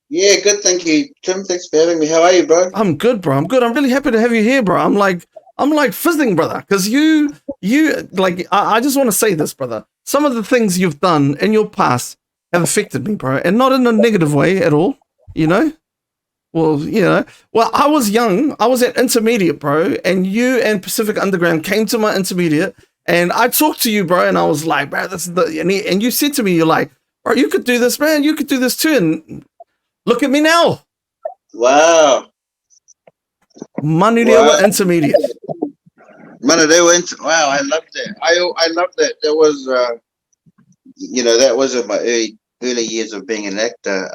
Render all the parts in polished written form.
Yeah, good. Thank you, Tim. Thanks for having me. How are you, bro? I'm good, bro. I'm good. I'm really happy to have you here, bro. I'm like fizzing, brother, because I just want to say this, brother. Some of the things you've done in your past have affected me, bro, and not in a negative way at all. You know. Well, I was young. I was at intermediate, bro, and you and Pacific Underground came to my intermediate, and I talked to you, bro, and I was like, bro, this is and you said to me, you're like, bro, you could do this, man. You could do this too, and look at me now. Wow, Manurewa wow, Intermediate. man, they went. Wow, I loved that. I loved that. That was that was in my early years of being an actor.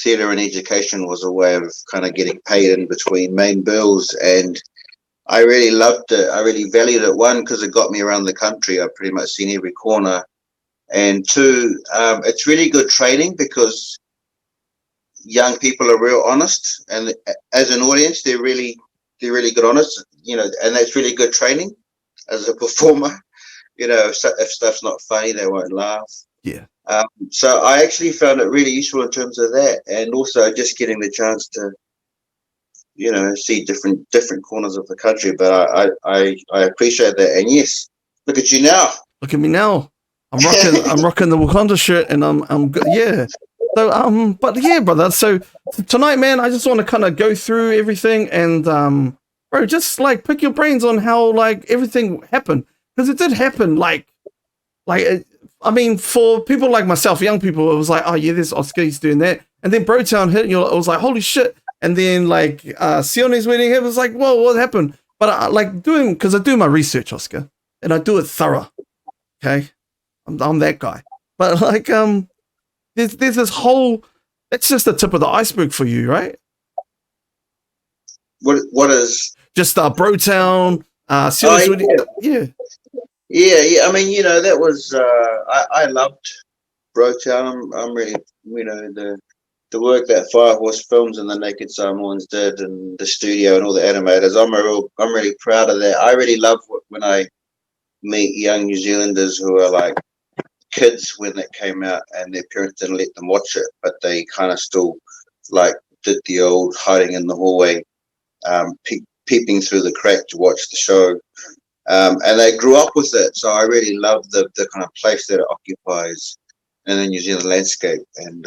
Theatre and education was a way of kind of getting paid in between main bills, and I really loved it. I really valued it. One, because it got me around the country. I've pretty much seen every corner, and two, it's really good training because young people are real honest, and as an audience, they're really good honest. And that's really good training as a performer. If stuff's not funny, they won't laugh. Yeah. So I actually found it really useful in terms of that, and also just getting the chance to see different corners of the country. But I appreciate that, and yes, look at you now. Look at me now. I'm rocking the Wakanda shirt, and I'm good. Yeah. So but yeah, brother. So tonight, man, I just want to kind of go through everything and bro, just like pick your brains on how like everything happened because it did happen. I mean, for people like myself, young people, it was like, oh yeah, there's Oscar, he's doing that, and then Brotown hit, and it was like, holy shit. And then like Sione's wedding, it was like, whoa, what happened? But I like doing because I do my research, Oscar, and I do it thorough. Okay, I'm that guy. But like there's this whole that's just the tip of the iceberg for you, right? What is? Just Brotown, Oh Sione's wedding, yeah, yeah, yeah. I mean, that was I loved Brotown. I'm really the work that Fire Horse Films and the Naked Samoans did, and the studio and all the animators. I'm really proud of that. I really love when I meet young New Zealanders who are like kids when it came out, and their parents didn't let them watch it, but they kind of still like did the old hiding in the hallway, peeping through the crack to watch the show. And they grew up with it, so I really love the kind of place that it occupies in the New Zealand landscape. And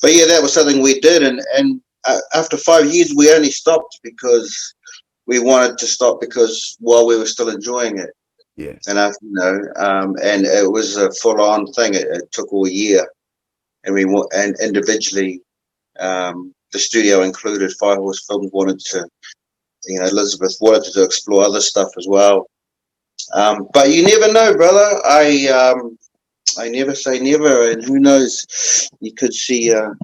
but yeah, that was something we did, and after 5 years, we only stopped because we wanted to stop because while we were still enjoying it, yeah. and and it was a full-on thing. It took all year, and individually, the studio included Fire Horse Films wanted to, Elizabeth wanted to explore other stuff as well. But you never know, brother. I never say never, and who knows? You could see a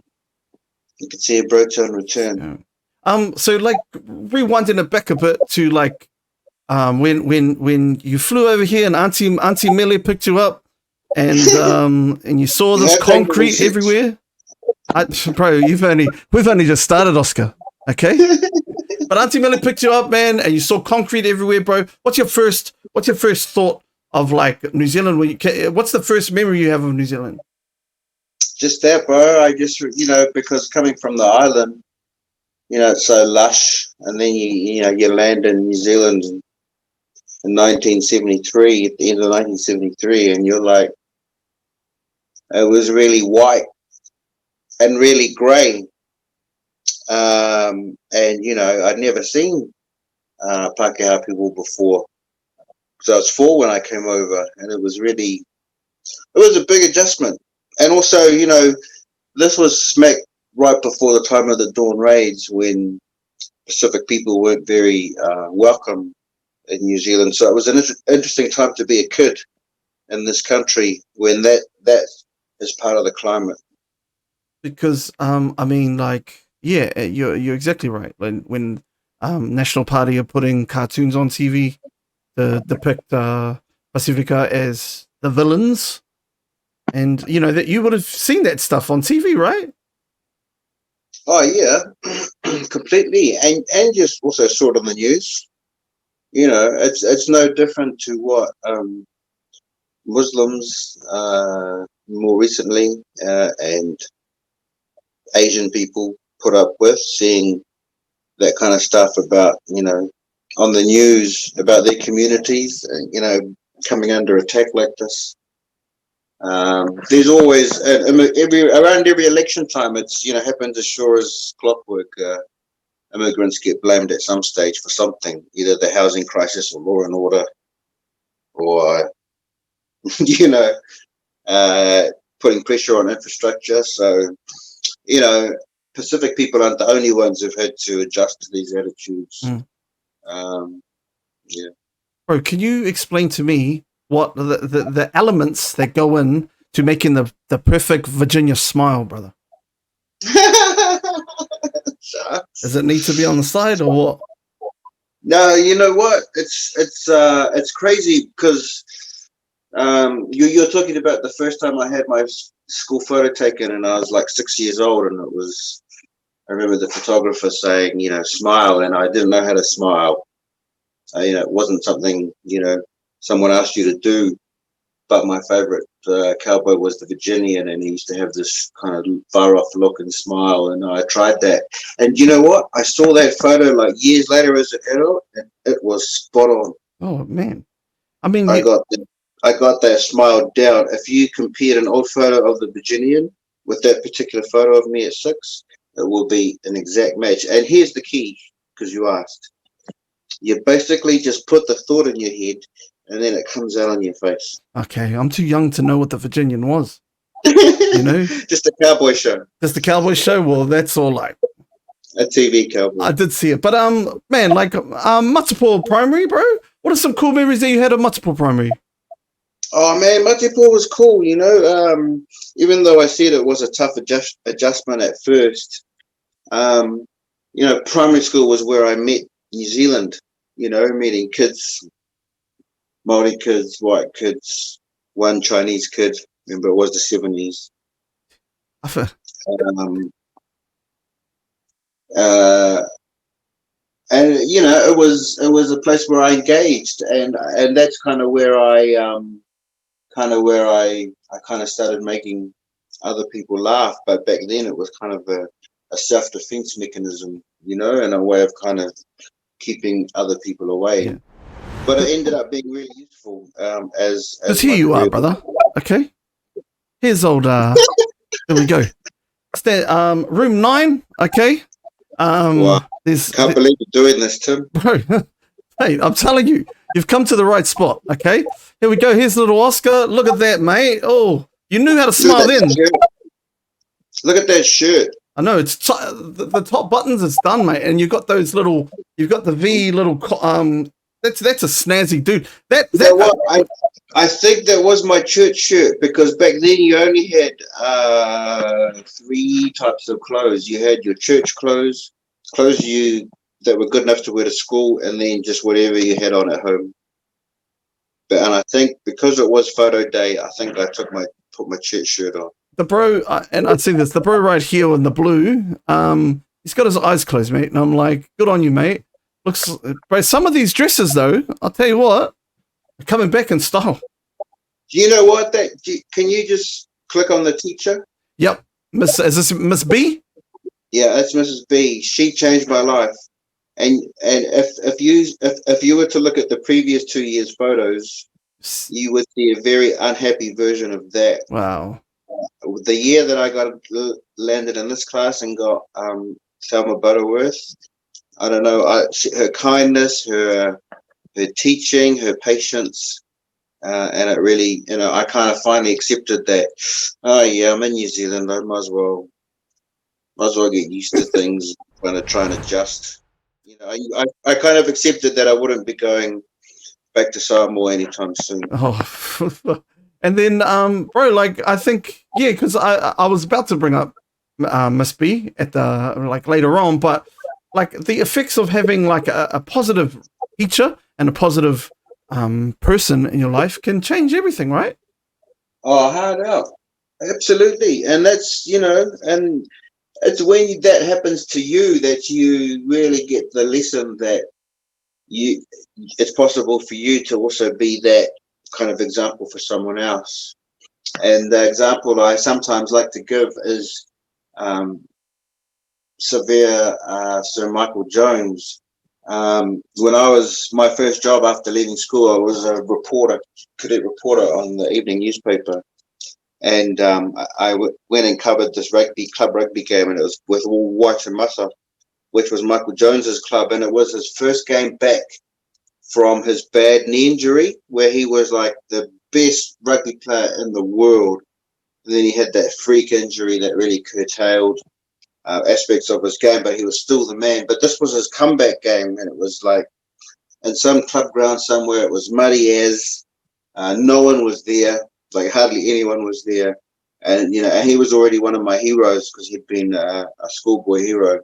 Brotown return. Yeah. So like rewinding it back a bit to like when you flew over here and Auntie Millie picked you up and you saw this concrete everywhere. Bro, we've only just started, Oscar. Okay, but Auntie Millie picked you up, man, and you saw concrete everywhere, bro. What's your first thought of like New Zealand? What's the first memory you have of New Zealand? Just that, bro. I just because coming from the island, it's so lush, and then you land in New Zealand in 1973, at the end of 1973, and you're like, it was really white and really grey. And I'd never seen Pākehā people before, so I was 4 when I came over, and it was a big adjustment. And also, this was smack right before the time of the Dawn raids, when Pacific people weren't very welcome in New Zealand. So it was an interesting time to be a kid in this country when that is part of the climate. Because I mean, like, yeah, you're exactly right. When National Party are putting cartoons on TV to depict Pacifica as the villains, and that you would have seen that stuff on TV, right? Oh yeah, completely, and just also saw it on the news. It's no different to what Muslims more recently and Asian people put up with, seeing that kind of stuff about, on the news about their communities, coming under attack like this. There's always around every election time. It's happens as sure as clockwork. Immigrants get blamed at some stage for something, either the housing crisis or law and order, or you know, putting pressure on infrastructure. So Pacific people aren't the only ones who've had to adjust to these attitudes. Yeah. Bro, can you explain to me what the elements that go in to making the perfect Virginia smile, brother? Does it need to be on the side or what? No, you know what? It's crazy because you're talking about the first time I had my school photo taken, and I was like 6 years old, and I remember the photographer saying, smile, and I didn't know how to smile. It wasn't something, someone asked you to do. But my favorite cowboy was the Virginian, and he used to have this kind of far-off look and smile, and I tried that. And you know what? I saw that photo like years later as an adult, and it was spot on. Oh, man. I mean, I got that smile down. If you compared an old photo of the Virginian with that particular photo of me at 6, it will be an exact match. And here's the key, because you asked. You basically just put the thought in your head, and then it comes out on your face. Okay, I'm too young to know what the Virginian was. Just a cowboy show. Just a cowboy show. Well, that's all like a TV cowboy. I did see it, but man, like Matapo Primary, bro. What are some cool memories that you had of Matapo Primary? Oh man, Matapo was cool. Even though I said it was a tough adjustment at first. Primary school was where I met New Zealand. Meeting kids. Māori kids, white kids, one Chinese kid. Remember, it was the 70s. And it was a place where I engaged, and that's kind of where I started making other people laugh. But back then, it was kind of a self-defense mechanism, and a way of kind of keeping other people away. Yeah. But it ended up being really useful. Because here you are, brother. Okay. Here's old. Here we go. Room 9. Okay. Wow. Can't believe you're doing this, Tim. Bro, hey, I'm telling you, you've come to the right spot. Okay. Here we go. Here's little Oscar. Look at that, mate. Oh, you knew how to smile then. Look at that shirt. I know it's the top buttons. It's done, mate. And you've got those little. You've got the V little. That's a snazzy dude. I think that was my church shirt, because back then you only had 3 types of clothes. You had your church clothes that were good enough to wear to school, and then just whatever you had on at home. And I think because it was photo day, I think I put my church shirt on. The bro, and I'd see this, the bro right here in the blue, he's got his eyes closed, mate, and I'm like, good on you, mate. Looks, but some of these dresses, though, I'll tell you what, are coming back in style. Do you know what? Can you just click on the teacher? Yep. Is this Miss B? Yeah, that's Mrs. B. She changed my life. And if you were to look at the previous 2 years' photos, you would see a very unhappy version of that. Wow. The year that I landed in this class and got Thelma Butterworth, I don't know, her kindness, her teaching, her patience, and it really, I kind of finally accepted that. Oh yeah, I'm in New Zealand. I might as well get used to things when I try and adjust. I kind of accepted that I wouldn't be going back to Samoa anytime soon. Oh, and then, bro, like I think, yeah, because I was about to bring up Miss B at the later on, but. Like the effects of having like a positive teacher and a positive person in your life can change everything, right? Oh, hard out. Absolutely. And that's, and it's when that happens to you that you really get the lesson that it's possible for you to also be that kind of example for someone else. And the example I sometimes like to give is severe Sir Michael Jones. When I was my first job after leaving school, I was a cadet reporter on the evening newspaper, and went and covered this club rugby game, and it was with all White and Massa, which was Michael Jones's club, and it was his first game back from his bad knee injury, where he was like the best rugby player in the world. And then he had that freak injury that really curtailed aspects of his game, but he was still the man. But this was his comeback game, and it was like in some club ground somewhere. It was muddy as no one was there, like hardly anyone was there, and and he was already one of my heroes because he'd been a schoolboy hero.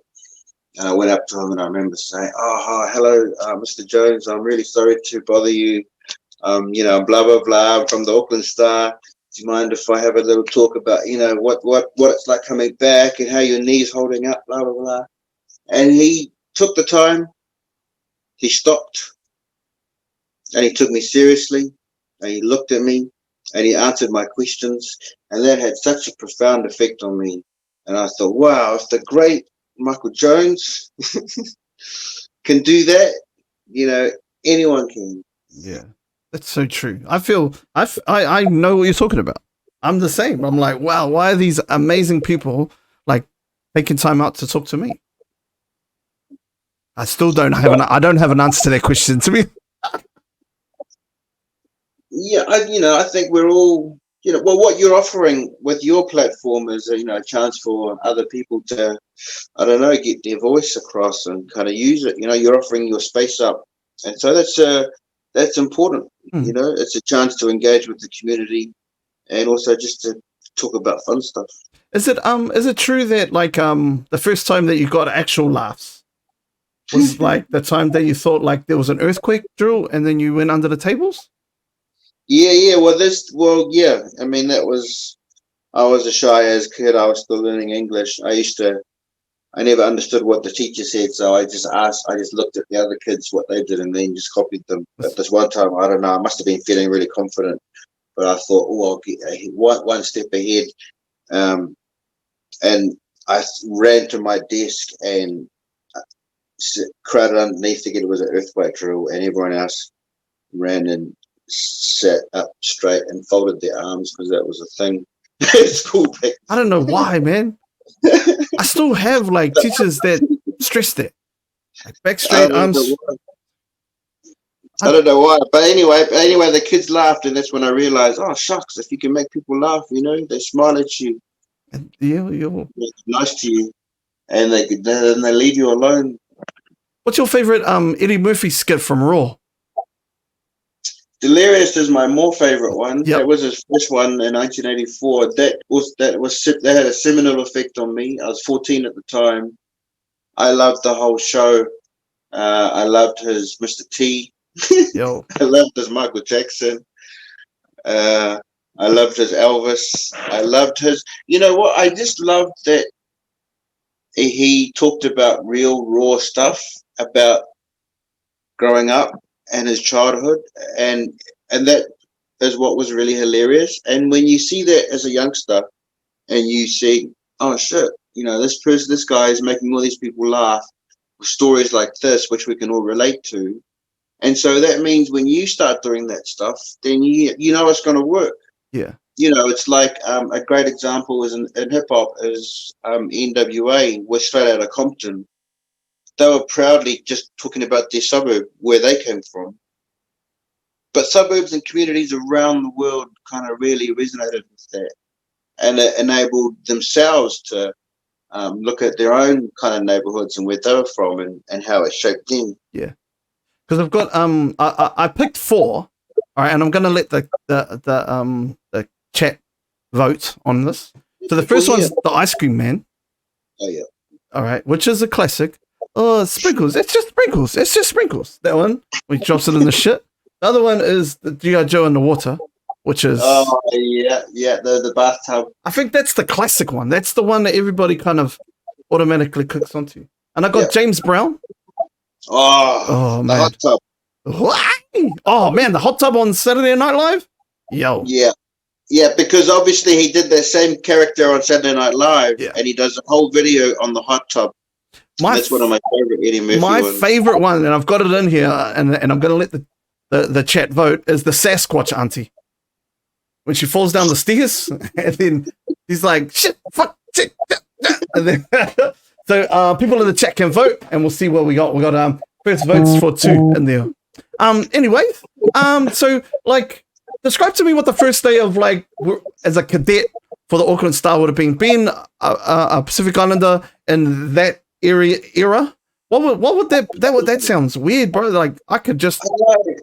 And I went up to him, and I remember saying, "Oh, hi, hello, Mr. Jones. I'm really sorry to bother you. Blah blah blah. I'm from the Auckland Star. Do you mind if I have a little talk about, what it's like coming back and how your knee's holding up, blah, blah, blah." And he took the time, he stopped, and he took me seriously, and he looked at me, and he answered my questions, and that had such a profound effect on me. And I thought, wow, if the great Michael Jones can do that, anyone can. Yeah. That's so true. I know what you're talking about. I'm the same. I'm like, wow, why are these amazing people like taking time out to talk to me? I still don't have I don't have an answer to that question to me. Yeah, I think we're all, well, what you're offering with your platform is, a chance for other people to, I don't know, get their voice across and kind of use it. You're offering your space up, and so that's important. It's a chance to engage with the community, and also just to talk about fun stuff. Is it true that like the first time that you got actual laughs was like the time that you thought like there was an earthquake drill and then you went under the tables? Yeah. Yeah. I mean, I was a shy as kid. I was still learning English. I never understood what the teacher said, so I just looked at the other kids, what they did, and then just copied them. But this one time, I don't know, I must have been feeling really confident, but I thought, I'll get one step ahead. And I ran to my desk and crowded underneath thinking it was an earthquake drill, and everyone else ran and sat up straight and folded their arms because that was a thing. It's cool. I don't know why, man. I still have like teachers that stress that, like back straight arms. I don't know why, but anyway, the kids laughed, and that's when I realized, oh shucks, if you can make people laugh, they smile at you, and you're nice to you, and they leave you alone. What's your favorite Eddie Murphy skit from Raw? Delirious is my more favorite one. Yep. That was his first one in 1984. That had a seminal effect on me. I was 14 at the time. I loved the whole show. I loved his Mr. T. Yo. I loved his Michael Jackson. I loved his Elvis. I loved his. You know what? I just loved that he talked about real raw stuff about growing up and his childhood, and that is what was really hilarious. And when you see that as a youngster, and you see, oh shit, this guy is making all these people laugh with stories like this, which we can all relate to. And so that means when you start doing that stuff, then you know it's going to work. Yeah. It's like a great example is in hip hop is NWA, was straight out of Compton. They were proudly just talking about their suburb where they came from. But suburbs and communities around the world kind of really resonated with that, and it enabled themselves to look at their own kind of neighborhoods and where they were from and how it shaped them. Yeah. Because I've got I picked 4, all right, and I'm gonna let the chat vote on this. So the first one's the Ice Cream Man. Oh yeah. All right, which is a classic. Oh, sprinkles. It's just sprinkles. It's just sprinkles. That one, we drops it in the shit. The other one is the G.I. Joe in the water, which is the bathtub. I think that's the classic one. That's the one that everybody kind of automatically clicks onto. And I got James Brown. Oh man, hot tub. Oh man, the hot tub on Saturday Night Live. Yo. Yeah, because obviously he did that same character on Saturday Night Live, and he does a whole video on the hot tub. My That's one of my favorite Eddie Murphy ones. favorite one, and I've got it in here, and I'm going to let the chat vote, is the Sasquatch auntie. When she falls down the stairs, and then he's like, shit, fuck, shit, and then so people in the chat can vote, and we'll see what we got. We got first votes for 2 in there. Anyway, so like, describe to me what the first day of like as a cadet for the Auckland Star would have been. Being a Pacific Islander in that era. What would that sounds weird, bro. Like I could just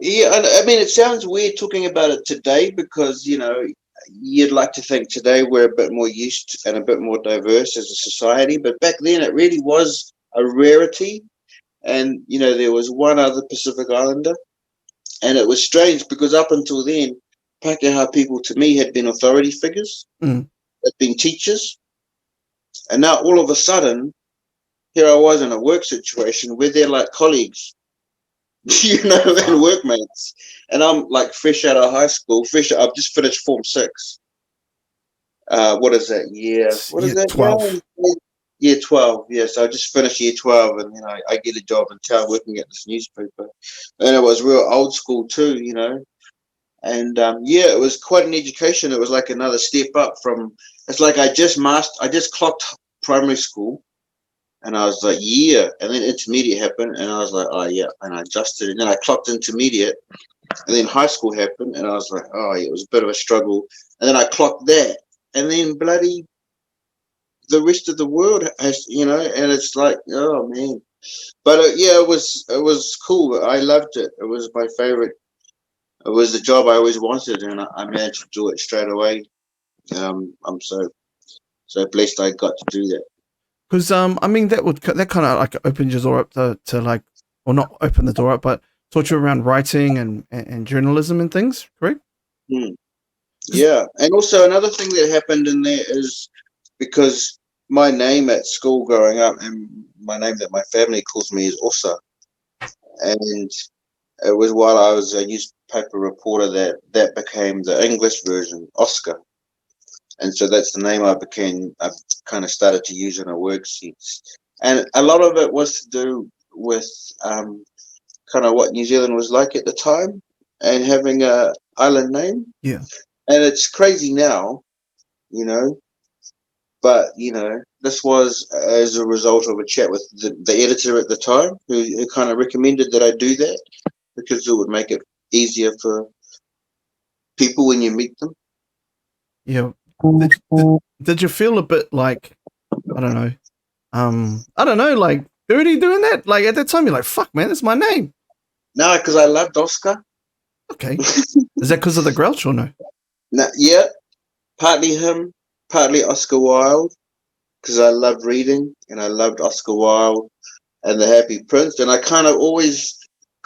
Yeah, I mean, it sounds weird talking about it today because you'd like to think today we're a bit more used and a bit more diverse as a society, but back then it really was a rarity. And there was one other Pacific Islander, and it was strange because up until then, Pākehā people to me had been authority figures, had been teachers, and now all of a sudden, here I was in a work situation where they're like colleagues, and workmates, and I'm like fresh out of high school, I've just finished Form 6. What is that year? What is that? 12. Year 12, yes. I just finished year 12, and I get a job in town working at this newspaper, and it was real old school too, and it was quite an education. It was like another step up from. It's like I just clocked primary school, and I was like, and then intermediate happened, and I was like, oh yeah, and I adjusted, and then I clocked intermediate, and then high school happened, and I was like, oh yeah, it was a bit of a struggle, and then I clocked that, and then bloody the rest of the world has, and it's like, oh man, but it was cool. I loved it. It was my favorite. It was the job I always wanted, and I managed to do it straight away. I'm so blessed I got to do that. Because I mean that kind of like opened your door up to like, or not open the door up, but taught you around writing and journalism and things, correct? Yeah, and also another thing that happened in there is because my name at school growing up, and my name that my family calls me, is Osa, and it was while I was a newspaper reporter that became the English version, Oscar. And so that's the name I've kind of started to use in a work sense. And a lot of it was to do with kind of what New Zealand was like at the time and having a island name. Yeah. And it's crazy now, but, this was as a result of a chat with the editor at the time who kind of recommended that I do that because it would make it easier for people when you meet them. Yeah. Did you feel a bit like, I don't know, like dirty doing that? Like at that time, you're like, fuck, man, that's my name. No, because I loved Oscar. Okay. Is that because of the Grouch or no? No, yeah, partly him, partly Oscar Wilde, because I loved reading and I loved Oscar Wilde and The Happy Prince. And I kind of always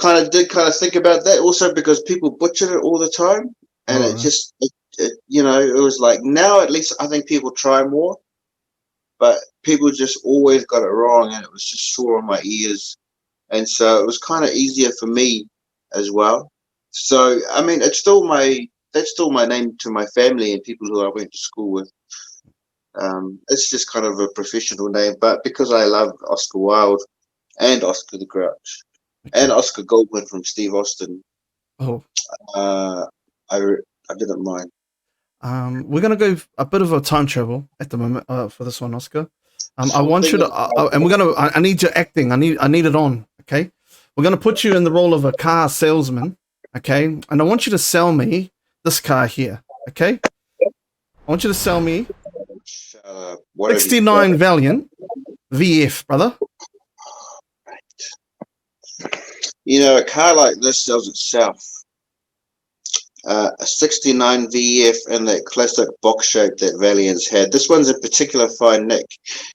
did think about that also because people butchered it all the time. And it just, it was like now at least I think people try more, but people just always got it wrong and it was just sore on my ears. And so it was kind of easier for me as well. So, I mean, that's still my name to my family and people who I went to school with. It's just kind of a professional name, but because I love Oscar Wilde and Oscar the Grouch and Oscar Goldman from Steve Austin, I didn't mind. We're gonna go a bit of a time travel at the moment for this one, Oscar. I want you to, and I need your acting. I need it on. Okay, we're gonna put you in the role of a car salesman. Okay, and I want you to sell me this car here. Okay, I want you to sell me 69 Valiant VF, brother. A car like this sells itself. A 69 VF and that classic box shape that Valiant's had. This one's a particular fine nick.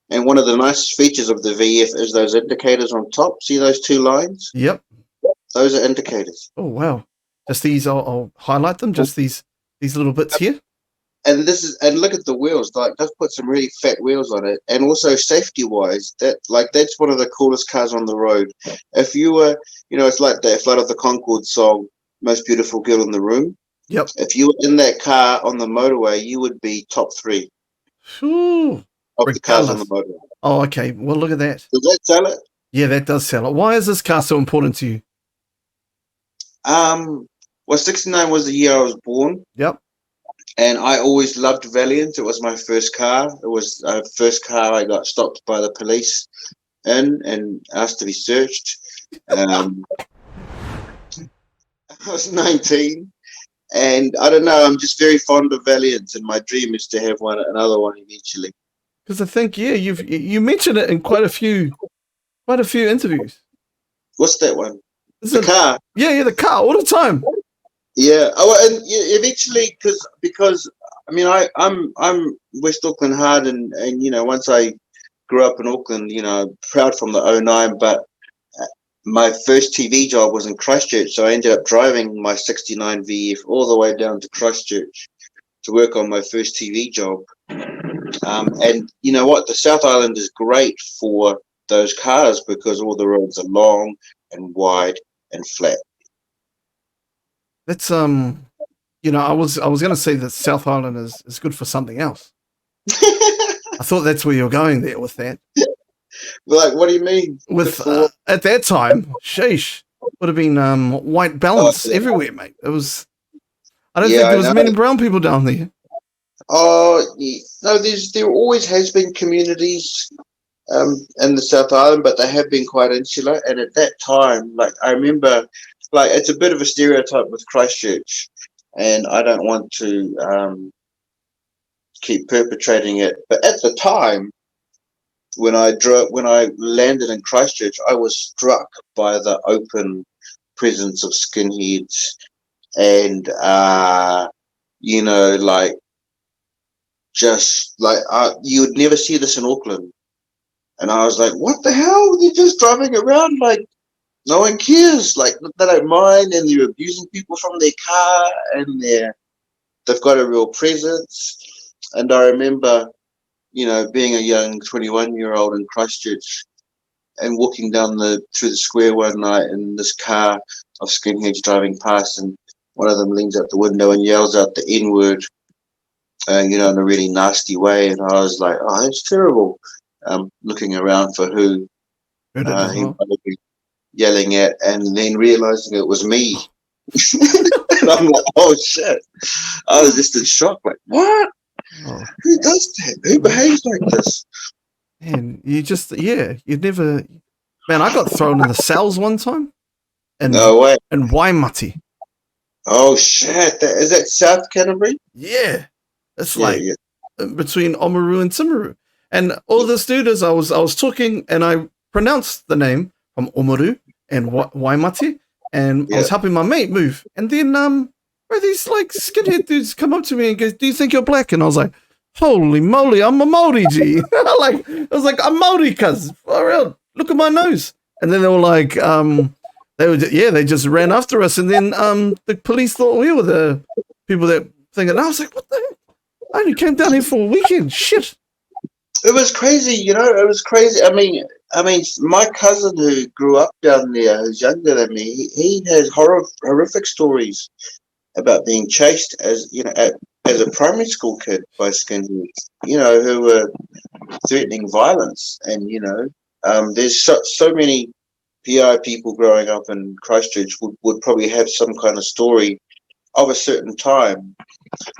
And one of the nicest features of the VF is those indicators on top. See those two lines? Yep. Those are indicators. Oh, wow. Just these, I'll highlight them, just these little bits here. And look at the wheels. Like, they've put some really fat wheels on it. And also safety-wise, that's one of the coolest cars on the road. If you were, it's like that Flight of the Conchords song, Most Beautiful Girl in the Room. Yep. If you were in that car on the motorway, you would be top 3 of the cars on the motorway. Oh, okay. Well, look at that. Does that sell it? Yeah, that does sell it. Why is this car so important to you? Well, 69 was the year I was born. Yep. And I always loved Valiant. It was my first car. It was the first car I got stopped by the police and asked to be searched. I was 19. And I don't know, I'm just very fond of Valiant, and my dream is to have another one eventually. Because I think, yeah, you mentioned it in quite a few interviews. What's that one? Is The it, car. Yeah, the car all the time. Yeah. Oh, and eventually, because I mean, I'm West Auckland hard, and once I grew up in Auckland, proud from the '09, but my first TV job was in Christchurch, so I ended up driving my 69 VF all the way down to Christchurch to work on my first TV job. And you know what? The South Island is great for those cars because all the roads are long and wide and flat. That's I was going to say that South Island is good for something else. I thought that's where you're going there with that. Like, what do you mean? With at that time, sheesh, would have been white balance everywhere, mate. It was. I don't think there was many brown people down there. Oh no, there always has been communities in the South Island, but they have been quite insular. And at that time, like I remember, like it's a bit of a stereotype with Christchurch, and I don't want to keep perpetrating it. But at the time, when I landed in Christchurch, I was struck by the open presence of skinheads, and like just like you would never see this in Auckland. And I was like, what the hell? They're just driving around like no one cares. Like they don't mind, and they're abusing people from their car, and they've got a real presence. And I remember, being a young 21-year-old in Christchurch and walking down through the square one night, and this car of skinheads driving past, and one of them leans out the window and yells out the N-word, in a really nasty way. And I was like, oh, that's terrible. Looking around for who he might be yelling at, and then realizing it was me. And I'm like, oh shit. I was just in shock, like, what? Oh. Who does that? Who behaves like this? Man, you'd never. Man, I got thrown in the cells one time. No way. In Waimati. Oh shit! Is that South Canterbury? Yeah, it's between Oamaru and Timaru. And all this dude is, I was talking and I pronounced the name from Oamaru and Waimati, and I was helping my mate move. And then these like skinhead dudes come up to me and go, "Do you think you're black?" And I was like, "Holy moly, I'm a Maori, G." I was like, "I'm Maori, cuz for real. Look at my nose." And then they were like, they just ran after us. And then the police thought we were the people that thing. And I was like, "What the heck? I only came down here for a weekend. Shit." It was crazy, it was crazy. I mean, my cousin who grew up down there, who's younger than me, he has horrific stories about being chased as a primary school kid by skinheads, who were threatening violence. And there's so many PI people growing up in Christchurch would probably have some kind of story of a certain time.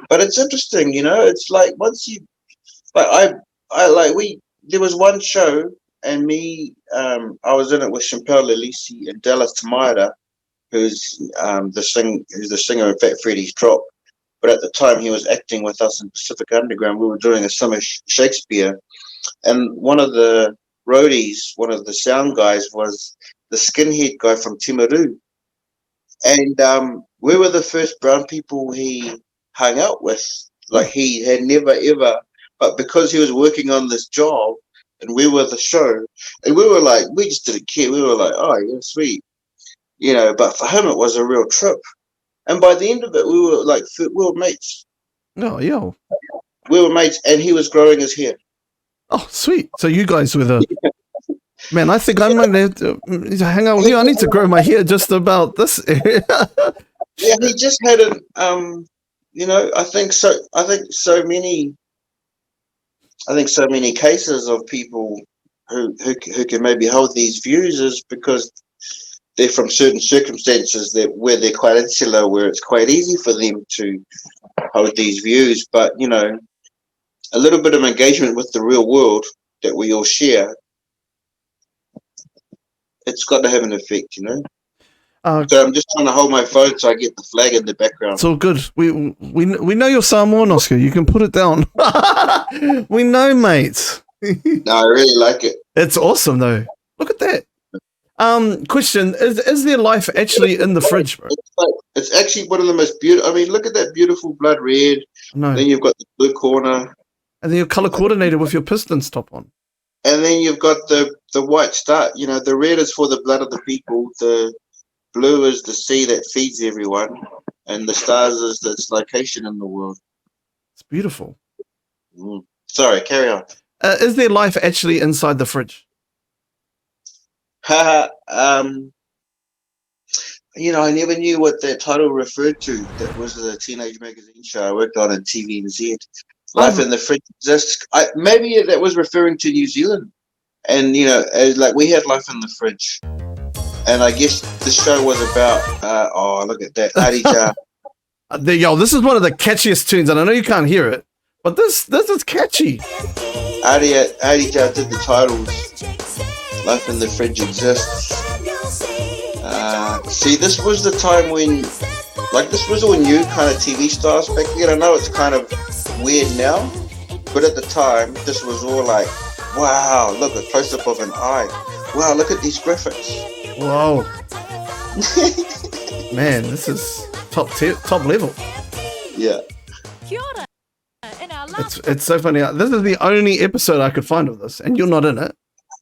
But it's interesting, it's like once you like there was one show, and me, I was in it with Champel Lelisi and Dallas Tamaira, who's the singer of Fat Freddy's Drop. But at the time, he was acting with us in Pacific Underground. We were doing a summer Shakespeare, and one of the roadies, one of the sound guys, was the skinhead guy from Timaru, and we were the first brown people he hung out with. Like he had never ever. But because he was working on this job and we were the show, and we were like, we just didn't care. We were like, oh, yeah, sweet. But for him, it was a real trip. And by the end of it, we were mates. Oh, yo. We were mates, and he was growing his hair. Oh, sweet. So you guys were the... Man, I think I might have to hang out with you. I need to grow my hair just about this area. Yeah, he just hadn't, I think so many I think so many cases of people who can maybe hold these views is because they're from certain circumstances that where they're quite insular, where it's quite easy for them to hold these views. But a little bit of engagement with the real world that we all share, it's got to have an effect. Uh, So I'm just trying to hold my phone so I get the flag in the background. it's all good. We know you're Samoan, Oscar. You can put it down. We know, mate. No, I really like it. It's awesome, though. Look at that. Question: Is there life actually in the fridge, bro? It's actually one of the most beautiful. I mean, look at that beautiful blood red. No. Then you've got the blue corner. And then you're color coordinated with your Pistons top on. And then you've got the white star. The red is for the blood of the people. The blue is the sea that feeds everyone. And the stars is its location in the world. It's beautiful. Sorry, carry on. Is there life actually inside the fridge? I never knew what that title referred to. That was the teenage magazine show I worked on in TVNZ. Life in the Fridge exists. Maybe that was referring to New Zealand. And, like we had life in the fridge. And I guess the show was about, look at that. Arija. This is one of the catchiest tunes, and I know you can't hear it, but this is catchy. Arija did the titles. Life in the Fridge exists. See, this was the time when, this was all new kind of TV stars back then. I know it's kind of weird now, but at the time, this was all like, wow, look, a close-up of an eye. Wow, look at these graphics. Whoa. Man, this is top level. Yeah. It's so funny. This is the only episode I could find of this, and you're not in it.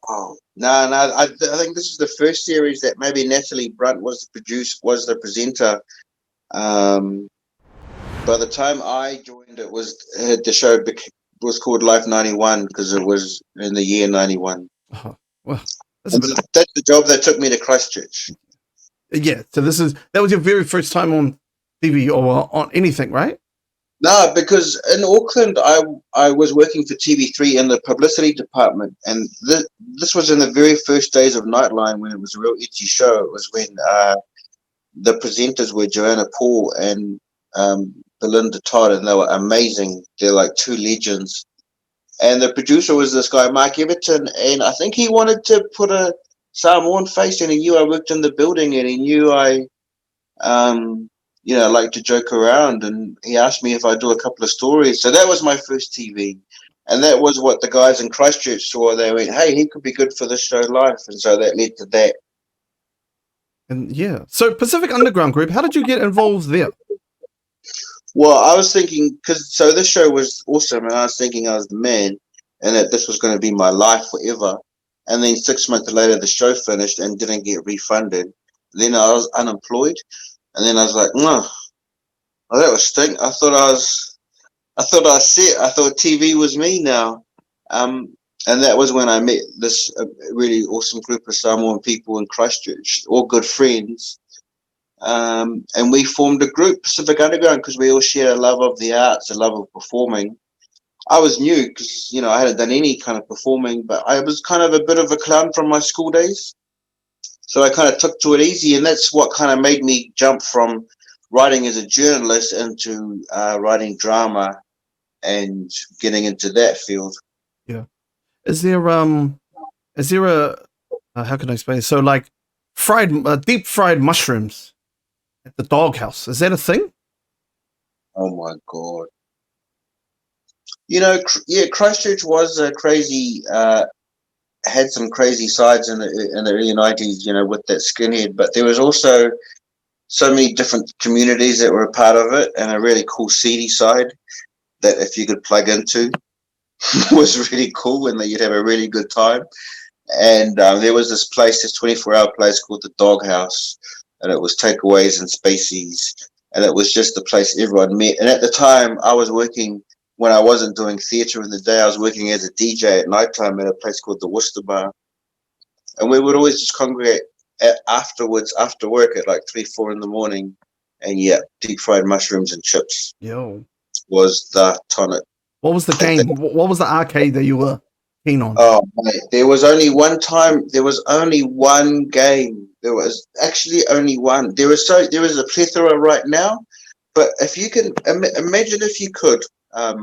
Oh, no. I think this is the first series that maybe Natalie Brunt was the presenter. By the time I joined, the show was called Life 91 because it was in the year 91. Oh, well, that's the job that took me to Christchurch. Yeah, so that was your very first time on TV or on anything, right? No, because in Auckland, I was working for TV3 in the publicity department, and this was in the very first days of Nightline when it was a real itchy show. It was when the presenters were Joanna Paul and Belinda Todd, and they were amazing. They're like two legends. And the producer was this guy, Mark Everton, and I think he wanted to put a Samoan face, and he knew I worked in the building, and he knew I like to joke around, and he asked me if I'd do a couple of stories. So that was my first TV, and that was what the guys in Christchurch saw. They went, hey, he could be good for this show Life, and so that led to that. And yeah, so Pacific Underground Group, how did you get involved there? Well, I was thinking, so this show was awesome, and I was thinking I was the man, and that this was going to be my life forever. And then 6 months later, the show finished and didn't get refunded. Then I was unemployed. And then I was like, no, that was stink. I thought I was set. I thought TV was me now. And that was when I met this really awesome group of Samoan people in Christchurch, all good friends. And we formed a group, Pacific Underground, because we all shared a love of the arts, a love of performing. I was new because, I hadn't done any kind of performing, but I was kind of a bit of a clown from my school days. So I kind of took to it easy, and that's what kind of made me jump from writing as a journalist into writing drama and getting into that field. Yeah. Is there a how can I explain it? So like deep fried mushrooms at the doghouse, is that a thing? Oh my God. Christchurch was a crazy, had some crazy sides in the early 90s, with that skinhead, but there was also so many different communities that were a part of it, and a really cool seedy side that if you could plug into was really cool, and that you'd have a really good time. And there was this 24-hour place called the Doghouse, and it was takeaways and spacies, and it was just the place everyone met. And at the time, I was working, when I wasn't doing theatre in the day, I was working as a DJ at nighttime at a place called the Worcester Bar. And we would always just congregate afterwards, after work at like 3, 4 in the morning. And yeah, deep fried mushrooms and chips was the tonic. What was the game? What was the arcade that you were keen on? Oh, mate, there was only one time. There was only one game. There was actually only one. There is a plethora right now, but if you can imagine, if you could, a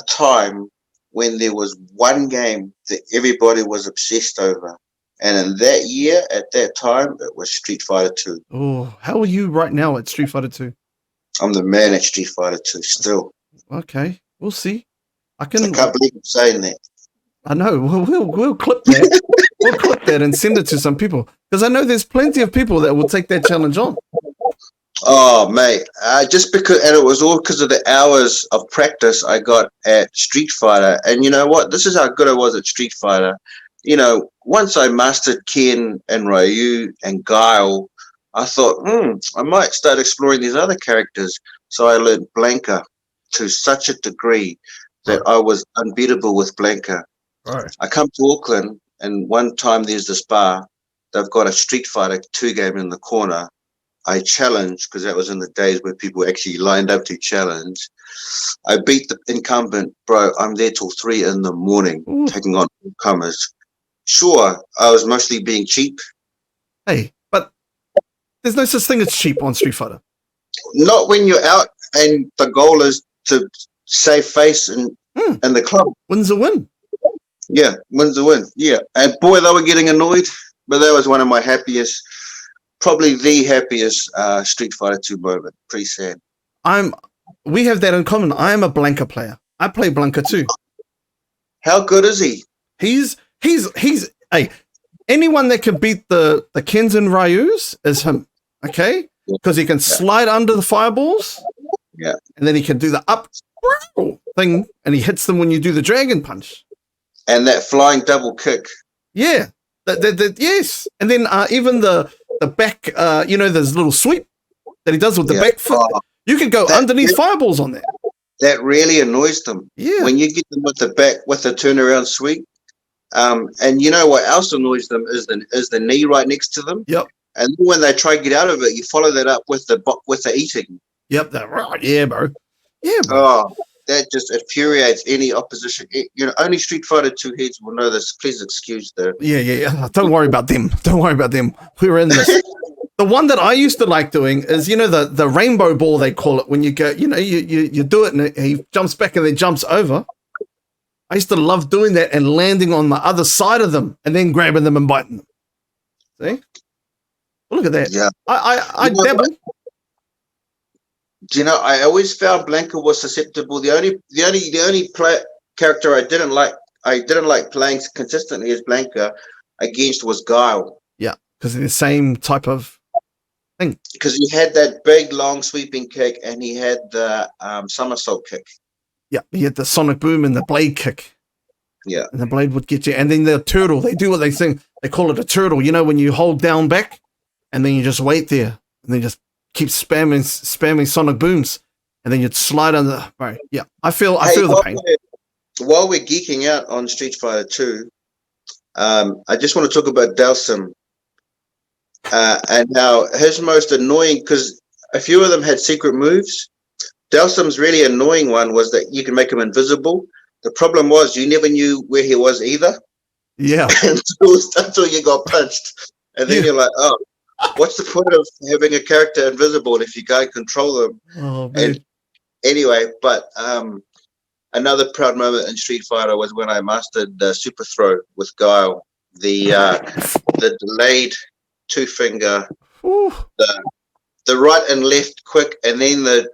time when there was one game that everybody was obsessed over, and in that year, at that time, it was Street Fighter 2. Oh, how are you right now at Street Fighter 2? I'm the man at Street Fighter 2 still. Okay, we'll see. I can't believe I'm saying that. I know. We'll clip that. We'll clip that and send it to some people, because I know there's plenty of people that will take that challenge on. Oh, mate, just because, and it was all because of the hours of practice I got at Street Fighter. And you know what? This is how good I was at Street Fighter. You know, once I mastered Ken and Ryu and Guile, I thought, I might start exploring these other characters. So I learned Blanca to such a degree that I was unbeatable with Blanca. Right. I come to Auckland, and one time there's this bar. They've got a Street Fighter 2 game in the corner. I challenged, because that was in the days where people actually lined up to challenge. I beat the incumbent, bro. I'm there till 3 a.m, taking on newcomers. Sure, I was mostly being cheap. Hey, but there's no such thing as cheap on Street Fighter. Not when you're out and the goal is to save face in the club. Win's a win. Yeah, win's a win. Yeah, and boy, they were getting annoyed, but that was one of my happiest. Probably the happiest Street Fighter 2 moment. Pretty sad. We have that in common. I am a Blanca player. I play Blanca too. How good is he? He's hey, anyone that can beat the Kens and Ryus is him. Okay? Because he can slide under the fireballs. Yeah. And then he can do the up thing, and he hits them when you do the dragon punch. And that flying double kick. Yeah. Yes. And then even the back, there's a little sweep that he does with the back foot. You can go underneath fireballs on that. That really annoys them. Yeah. When you get them with the back, with the turnaround sweep. And you know what else annoys them is the knee right next to them. Yep. And when they try to get out of it, you follow that up with the eating. Yep. That right. Yeah, bro. Yeah, bro. Oh, that just infuriates any opposition. Only Street Fighter 2 heads will know this. Please excuse them. Yeah. Don't worry about them. We're in this. The one that I used to like doing is, the rainbow ball, they call it, when you go, you do it and he jumps back and then jumps over. I used to love doing that and landing on the other side of them and then grabbing them and biting them. See? Well, look at that. Yeah. I dabble. Do you know, I always found Blanca was susceptible. The only character I didn't like playing consistently as Blanca against was Guile. Yeah, because the same type of thing. Because he had that big, long, sweeping kick, and he had the somersault kick. Yeah, he had the sonic boom and the blade kick. Yeah. And the blade would get you. And then the turtle, they do what they think. They call it a turtle. When you hold down back, and then you just wait there, and then just keep spamming sonic booms, and then you'd slide under. Right. Yeah, I feel the pain. While we're geeking out on Street Fighter 2, I just want to talk about Dalsim and how his most annoying, because a few of them had secret moves. Dalsim's really annoying one was that you can make him invisible. The problem was you never knew where he was either. Yeah. until you got punched. And then you're like, oh, what's the point of having a character invisible if you can't control them? Oh, man. And anyway, but another proud moment in Street Fighter was when I mastered the super throw with Guile, the delayed two-finger, the right and left quick, and then the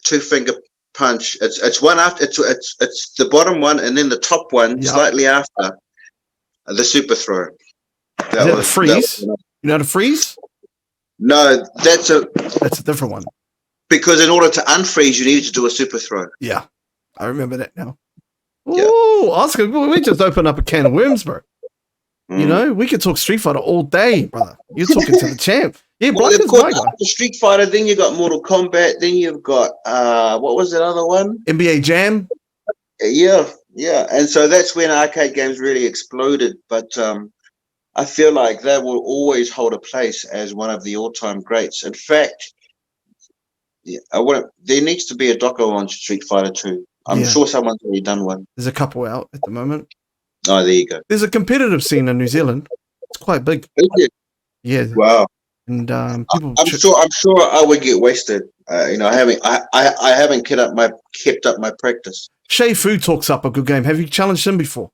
two-finger punch. It's one after it's the bottom one, and then the top one slightly after the super throw. That was a freeze. You know how to freeze? No, that's a different one. Because in order to unfreeze, you need to do a super throw. Yeah, I remember that now. Oh, Oscar, we just opened up a can of worms, bro. We could talk Street Fighter all day, brother. You're talking to the champ. Yeah, of course, after Street Fighter, then you got Mortal Kombat, then you've got what was that other one? NBA Jam. Yeah, and so that's when arcade games really exploded. But I feel like they will always hold a place as one of the all-time greats. In fact, there needs to be a doco on Street Fighter 2. I'm sure someone's already done one. There's a couple out at the moment. Oh, there you go. There's a competitive scene in New Zealand. It's quite big. Is it? Yeah. Wow. And people. I'm sure I would get wasted. I haven't kept up my practice. Shay Fu talks up a good game. Have you challenged him before?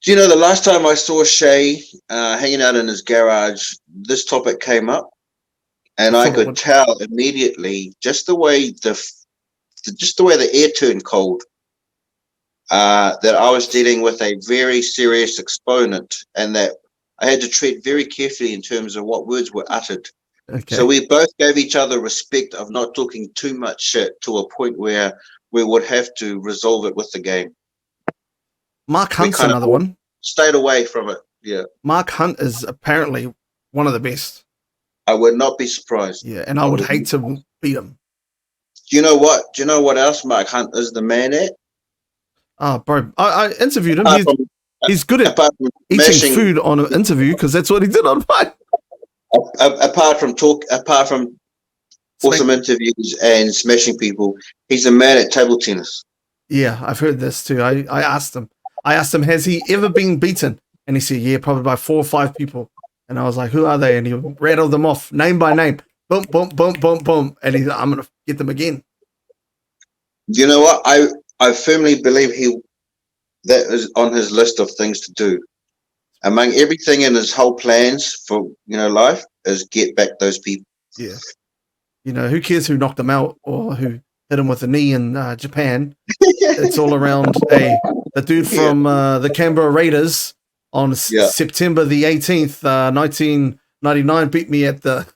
Do you know the last time I saw Shay hanging out in his garage, this topic came up, and I could tell immediately just the way the air turned cold. That I was dealing with a very serious exponent, and that I had to tread very carefully in terms of what words were uttered. Okay. So we both gave each other respect of not talking too much shit to a point where we would have to resolve it with the game. Mark Hunt's another one. Stayed away from it. Yeah. Mark Hunt is apparently one of the best. I would not be surprised. Yeah, and I would hate to beat him. Do you know what? Do you know what else Mark Hunt is the man at? Oh, bro, I interviewed him. He's good at eating food on an interview because that's what he did on mine. Apart from awesome interviews and smashing people, he's a man at table tennis. Yeah, I've heard this too. I asked him, has he ever been beaten? And he said, yeah, probably by 4 or 5 people. And I was like, who are they? And he rattled them off name by name. Boom, boom, boom, boom, boom. And he's like, I'm going to get them again. You know what? I firmly believe that is on his list of things to do. Among everything in his whole plans for life is get back those people. Yeah. Who cares who knocked him out or who hit him with a knee in Japan? It's all around. The dude from the Canberra Raiders on September the 18th, 1999 beat me at the.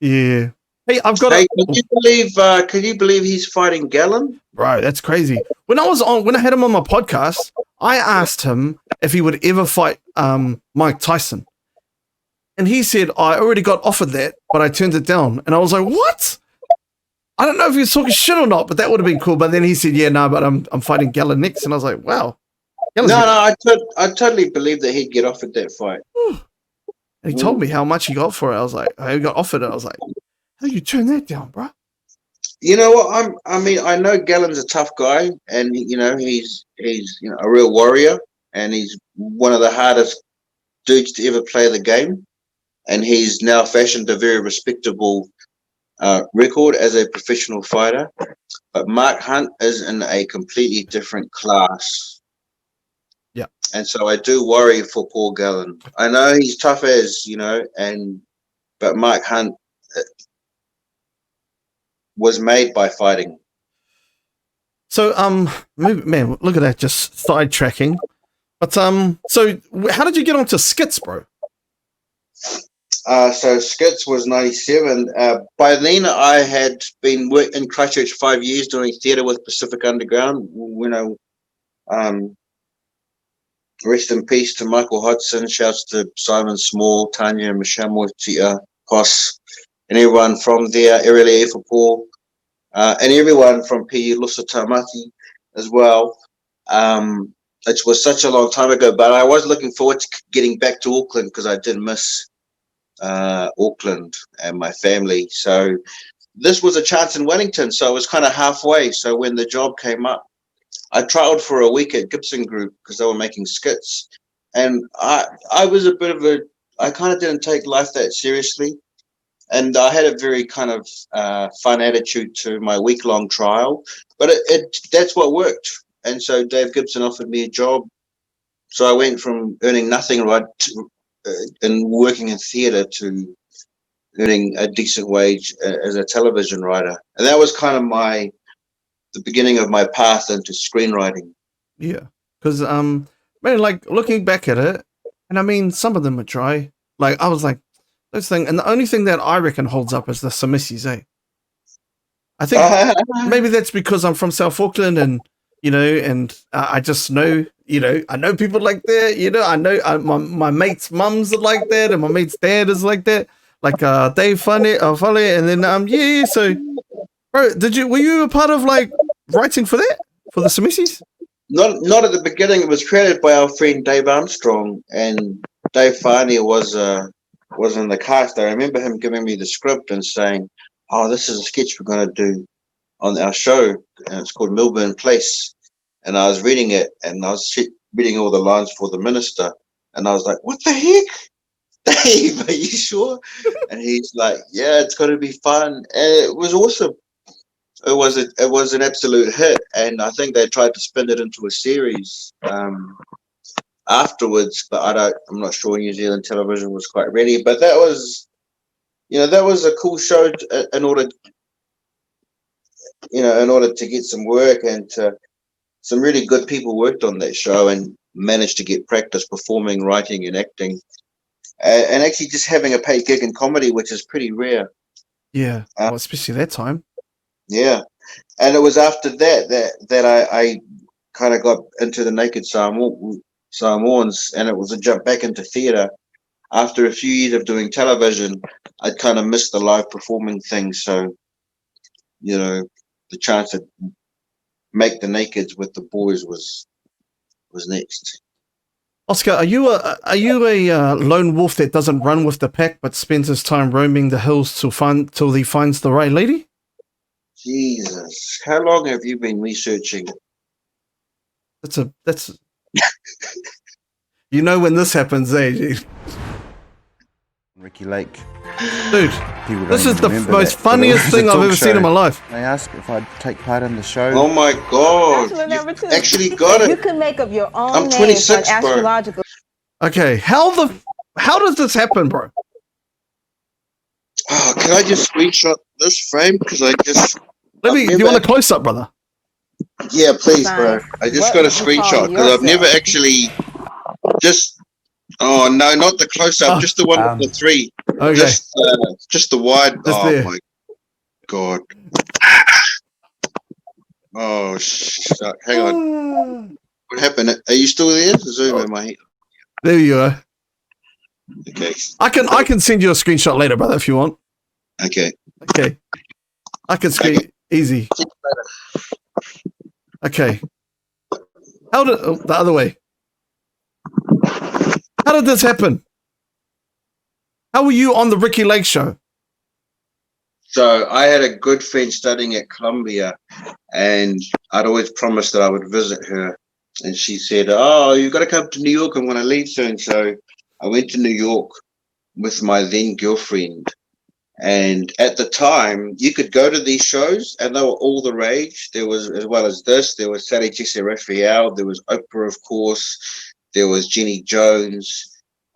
Yeah. Hey, I've got. Hey, can you believe he's fighting Gallen? Bro, that's crazy. When I had him on my podcast, I asked him if he would ever fight Mike Tyson, and he said I already got offered that, but I turned it down. And I was like, what? I don't know if he was talking shit or not, but that would have been cool. But then he said, yeah, no, but I'm fighting Gallen next, and I was like, wow. I totally believe that he'd get offered that fight. And he told me how much he got for it. I was like, he got offered it. I was like, how do you turn that down, bro? You know what? I know Gallen's a tough guy, and he's a real warrior, and he's one of the hardest dudes to ever play the game, and he's now fashioned a very respectable record as a professional fighter. But Mark Hunt is in a completely different class. Yeah, and so I do worry for poor Gallen. I know he's tough as but Mark Hunt was made by fighting. So, man, look at that, just sidetracking. But so how did you get onto skits, bro? So skits was 97. By then, I had been in Christchurch 5 years doing theatre with Pacific Underground. Rest in peace to Michael Hodgson. Shouts to Simon Small, Tanya Mishamotia, Koss, and everyone from there, Erele Efapor, and everyone from P. Lusa Tamati as well. It was such a long time ago, but I was looking forward to getting back to Auckland because I did miss Auckland and my family. So this was a chance in Wellington, so it was kind of halfway. So when the job came up, I trialed for a week at Gibson Group because they were making skits, and I was I kind of didn't take life that seriously, and I had a very kind of fun attitude to my week-long trial, but that's what worked. And so Dave Gibson offered me a job, so I went from earning nothing and working in theatre to earning a decent wage as a television writer, and that was kind of the beginning of my path into screenwriting. Yeah, because man, like looking back at it, and I mean, some of them are dry. Like I was like, those things, and the only thing that I reckon holds up is the Samissis, eh? I think maybe that's because I'm from South Auckland, and and I just know, I know people like that. I know my mate's mums are like that, and my mate's dad is like that. Like Dave Fale, and then yeah. So, bro, were you a part of like writing for that, for the Samissis? Not at the beginning. It was created by our friend Dave Armstrong, and Dave Fane was in the cast. I remember him giving me the script and saying, "Oh, this is a sketch we're going to do on our show, and it's called Milburn Place. And I was reading it, and I was reading all the lines for the minister, and I was like, "What the heck, Dave? Are you sure?" And he's like, "Yeah, it's going to be fun." And it was awesome. It was an absolute hit, and I think they tried to spin it into a series afterwards, but I'm not sure New Zealand television was quite ready. But that was, that was a cool show in order, in order to get some work, and some really good people worked on that show and managed to get practice performing, writing, and acting, and actually just having a paid gig in comedy, which is pretty rare. Yeah, well, especially that time. Yeah, and it was after that I kind of got into the Naked Samoans, and it was a jump back into theatre. After a few years of doing television, I'd kind of missed the live performing thing, so the chance to make the Nakeds with the boys was next. Oscar, are you a lone wolf that doesn't run with the pack but spends his time roaming the hills till he finds the right lady? Jesus, how long have you been researching? That's when this happens, eh? Ricky Lake. Dude, this is the most funniest thing I've ever seen in my life. They asked if I'd take part in the show. Oh my God! You actually got it. You can make up your own. I'm 26, bro. Astrological. Okay, how does this happen, bro? Oh, can I just screenshot this frame? Because I just. Do you want a close up, brother? Yeah, please, bro. I just got a screenshot because I've never actually just. Oh no, not the close up, just the one with the three. Okay. Just the wide. Just oh there. My God. Oh shit! Hang on. What happened? Are you still there? Zoom in my head. There you go. Okay. I can send you a screenshot later, brother, if you want. Okay. Okay. I can screen easy. Okay. The other way. How did this happen? How were you on the Ricky Lake show? So I had a good friend studying at Columbia, and I'd always promised that I would visit her. And she said, "Oh, you've got to come to New York. I'm going to leave soon." So I went to New York with my then girlfriend. And at the time, you could go to these shows, and they were all the rage. There was, as well as this, there was Sally Jesse Raphael, there was Oprah, of course, there was Jenny Jones.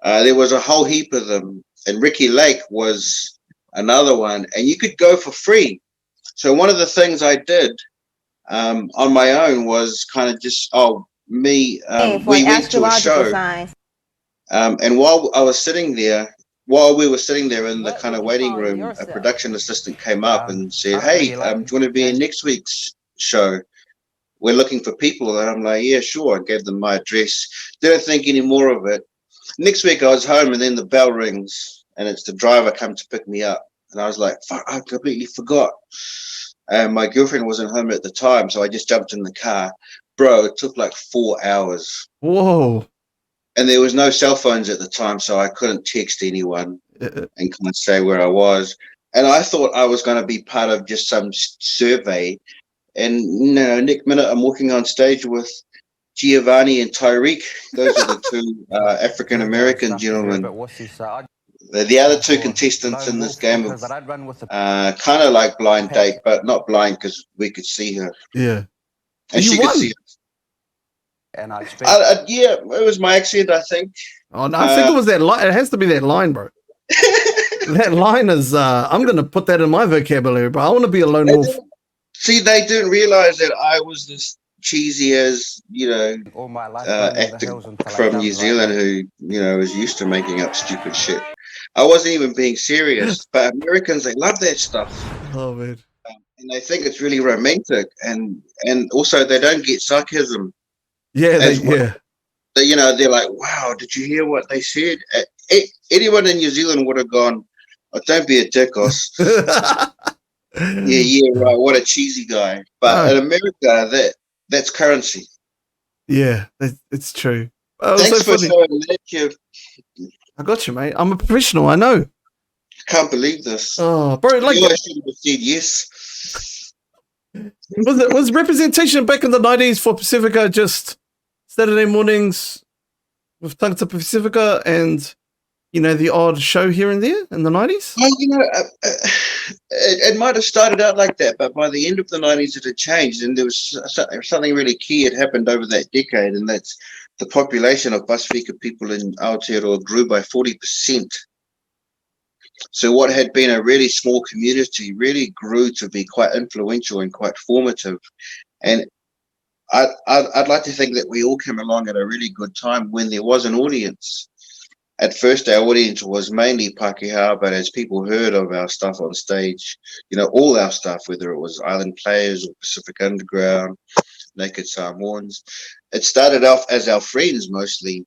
There was a whole heap of them. And Ricky Lake was another one. And you could go for free. So one of the things I did on my own was kind of just, we went to a show. And while we were sitting there in the kind of waiting room, a production assistant came up and said, "Hey, do you want to be in next week's show? We're looking for people." And I'm like, "Yeah, sure." I gave them my address. Didn't think any more of it. Next week I was home, and then the bell rings, and it's the driver come to pick me up. And I was like, "Fuck, I completely forgot." And my girlfriend wasn't home at the time, so I just jumped in the car. Bro, it took like 4 hours. Whoa. And there was no cell phones at the time, so I couldn't text anyone and kind of say where I was. And I thought I was going to be part of just some survey. And next minute, I'm walking on stage with Giovanni and Tyreek. Those are the two African-American gentlemen. The other two contestants in this game of kind of like blind date, but not blind because we could see her. Yeah. And she could see us. And yeah, it was my accent, I think. Oh no, I think it was that line. It has to be that line, bro. That line is. I'm gonna put that in my vocabulary, bro. I want to be a lone wolf. See, they didn't realize that I was this cheesy as all my life actor from New Zealand who is used to making up stupid shit. I wasn't even being serious, but Americans, they love that stuff. Oh man. And they think it's really romantic, and also they don't get sarcasm. Yeah, they're like, "Wow, did you hear what they said?" Anyone in New Zealand would have gone, "Oh, don't be a dick, Os." yeah, right. What a cheesy guy. But in America, that's currency. Yeah, it's true. Thanks for showing that. I got you, mate. I'm a professional. I know. Can't believe this. Oh, bro, like I should have said yes. Was representation back in the 90s for Pacifica just Saturday mornings with Tangata Pacifica and the odd show here and there in the 90s? Well, it might have started out like that, but by the end of the 90s, it had changed, and there was something really key had happened over that decade, and that's the population of Pasifika people in Aotearoa grew by 40%. So what had been a really small community really grew to be quite influential and quite formative. And I'd like to think that we all came along at a really good time when there was an audience. At first, our audience was mainly Pākehā, but as people heard of our stuff on stage, all our stuff, whether it was Island Players or Pacific Underground, Naked Samoans, it started off as our friends mostly,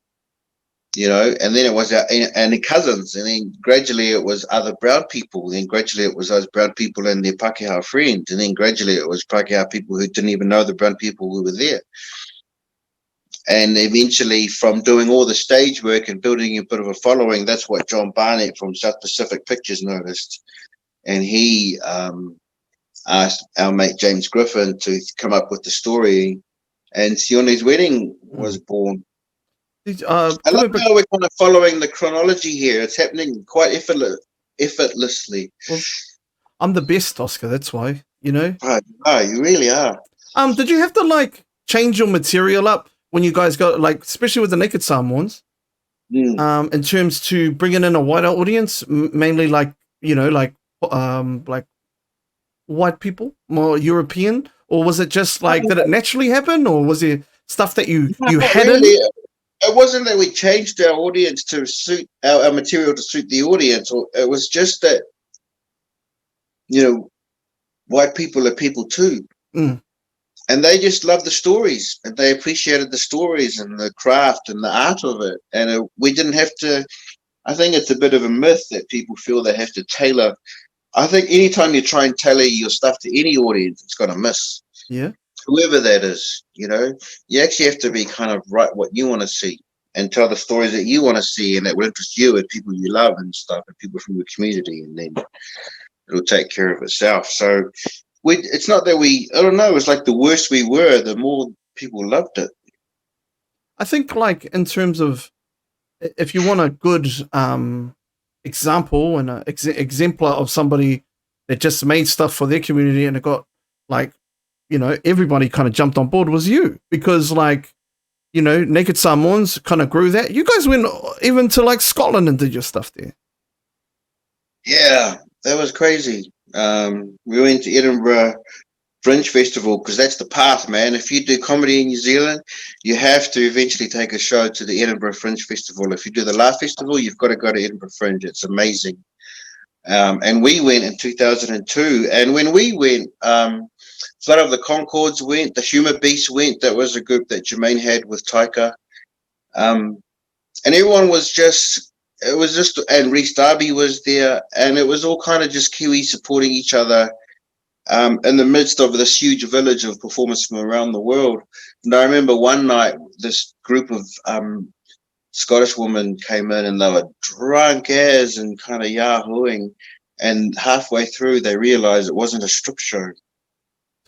and then it was our and cousins, and then gradually it was other brown people, then gradually it was those brown people and their Pākehā friends, and then gradually it was Pākehā people who didn't even know the brown people who were there. And eventually, from doing all the stage work and building a bit of a following, that's what John Barnett from South Pacific Pictures noticed. And he asked our mate James Griffin to come up with the story. And Sione's Wedding was born. I love how we're kind of following the chronology here. It's happening quite effortlessly. Well, I'm the best, Oscar, that's why, Oh, you really are. Did you have to, change your material up when you guys got, especially with the Naked Samoans, in terms to bringing in a wider audience, mainly white people, more European, or was it just did it naturally happen, or was there stuff that you had really. It wasn't that we changed our audience to suit our material to suit the audience, or it was just that, white people are people too. And they just loved the stories, and they appreciated the stories and the craft and the art of it. And we didn't have to. I think it's a bit of a myth that people feel they have to tailor. I think anytime you try and tailor your stuff to any audience, it's going to miss. Yeah. Whoever that is, you actually have to be kind of write what you want to see and tell the stories that you want to see and that will interest you and people you love and stuff and people from your community, and then it'll take care of itself. So it's not that I don't know, it's like the worse we were, the more people loved it. I think in terms of, if you want a good example and an exemplar of somebody that just made stuff for their community and it got everybody kind of jumped on board, was you, because Naked Samoans kind of grew that. You guys went even to Scotland and did your stuff there. Yeah, that was crazy. We went to Edinburgh Fringe Festival because that's the path, man. If you do comedy in New Zealand, you have to eventually take a show to the Edinburgh Fringe Festival. If you do the Laugh Festival, you've got to go to Edinburgh Fringe. It's amazing. And we went in 2002, and when we went, Flood of the Concords went, the Humour Beast went. That was a group that Jermaine had with Taika, and everyone was just. It was just, and Reece Darby was there, and it was all kind of just Kiwis supporting each other in the midst of this huge village of performers from around the world. And I remember one night, this group of Scottish women came in, and they were drunk as and kind of yahooing, and halfway through they realized it wasn't a strip show.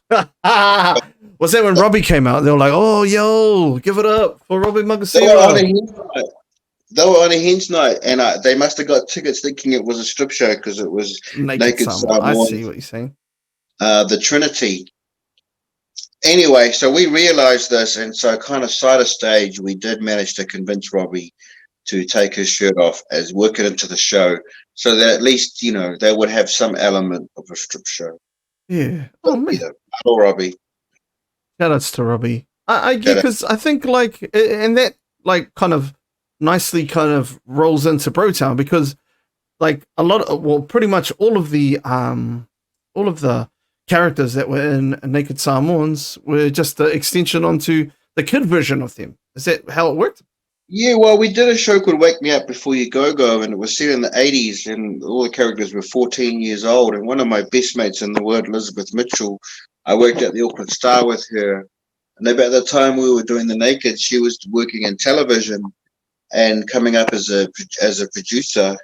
Was that when Robbie came out? They were like, "Oh, yo, give it up for Robbie Magasiva." They were on a hen's night, and they must have got tickets thinking it was a strip show because it was Naked Samoan. I see what you're saying. The Trinity. Anyway, so we realized this, and so kind of side of stage, we did manage to convince Robbie to take his shirt off as work it into the show, so that at least they would have some element of a strip show. Yeah. Oh man. Hello, Robbie. Shout outs to Robbie. I get, because I think and that kind of nicely kind of rolls into Brotown, because pretty much all of the characters that were in Naked Samoans were just the extension onto the kid version of them. Is that how it worked? Yeah, well, we did a show called Wake Me Up Before You Go, and it was set in the 80s, and all the characters were 14 years old. And one of my best mates in the world, Elizabeth Mitchell, I worked at the Auckland Star with her. And about the time we were doing The Naked, she was working in television and coming up as a producer.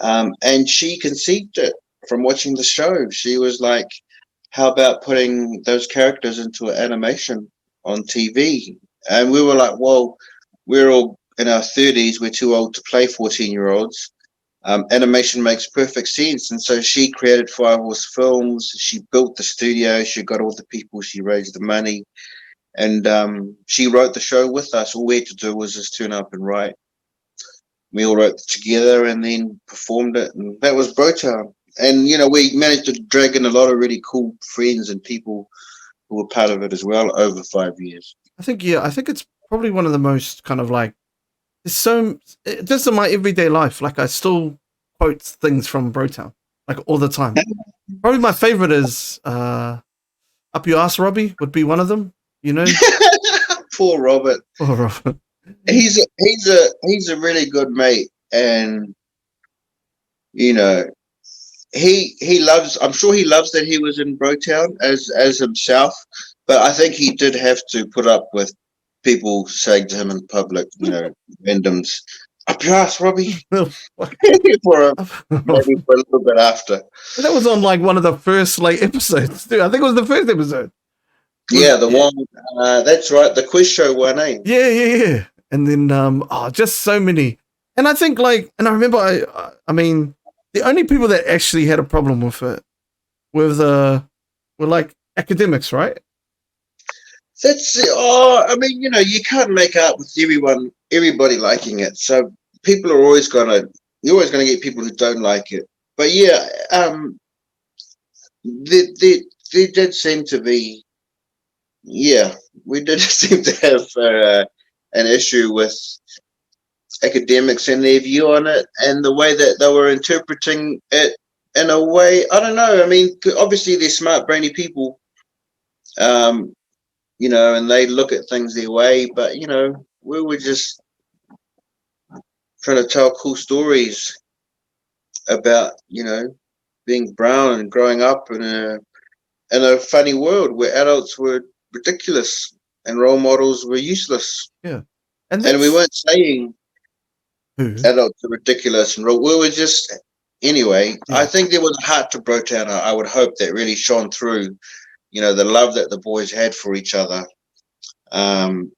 And she conceived it from watching the show. She was like, how about putting those characters into an animation on TV? And we were like, well, we're all in our 30s. We're too old to play 14-year-olds. Animation makes perfect sense. And so she created Fire Horse Films. She built the studio. She got all the people. She raised the money. And she wrote the show with us. All we had to do was just turn up and write. We all wrote it together and then performed it. And that was Brotown. And, we managed to drag in a lot of really cool friends and people who were part of it as well over 5 years. I think it's probably one of the most kind of like, just in my everyday life, like I still quote things from Brotown, like all the time. Probably my favorite is Up Your Ass Robbie would be one of them, Poor Robert. Poor Robert. He's a really good mate, and he loves. I'm sure he loves that he was in Brotown as himself, but I think he did have to put up with people saying to him in public, randoms, "Up your ass, Robbie," for maybe for a little bit after. That was on like one of the first episodes, too. I think it was the first episode. Yeah, the one. That's right. The quiz show one, eh? Yeah. And then, just so many. And I think, and I remember, I mean, the only people that actually had a problem with it were like academics, right? That's I mean, you can't make out with everybody liking it. So people are always you're always gonna get people who don't like it. But yeah, there did seem to be, we did seem to have an issue with academics and their view on it and the way that they were interpreting it in a way. I don't know. I mean, obviously they're smart, brainy people, and they look at things their way. But we were just trying to tell cool stories about being brown and growing up in a funny world where adults were ridiculous and role models were useless. Yeah. And we weren't saying adults are ridiculous and we were just anyway. Yeah. I think there was a heart to Brotown. I would hope that really shone through, the love that the boys had for each other, and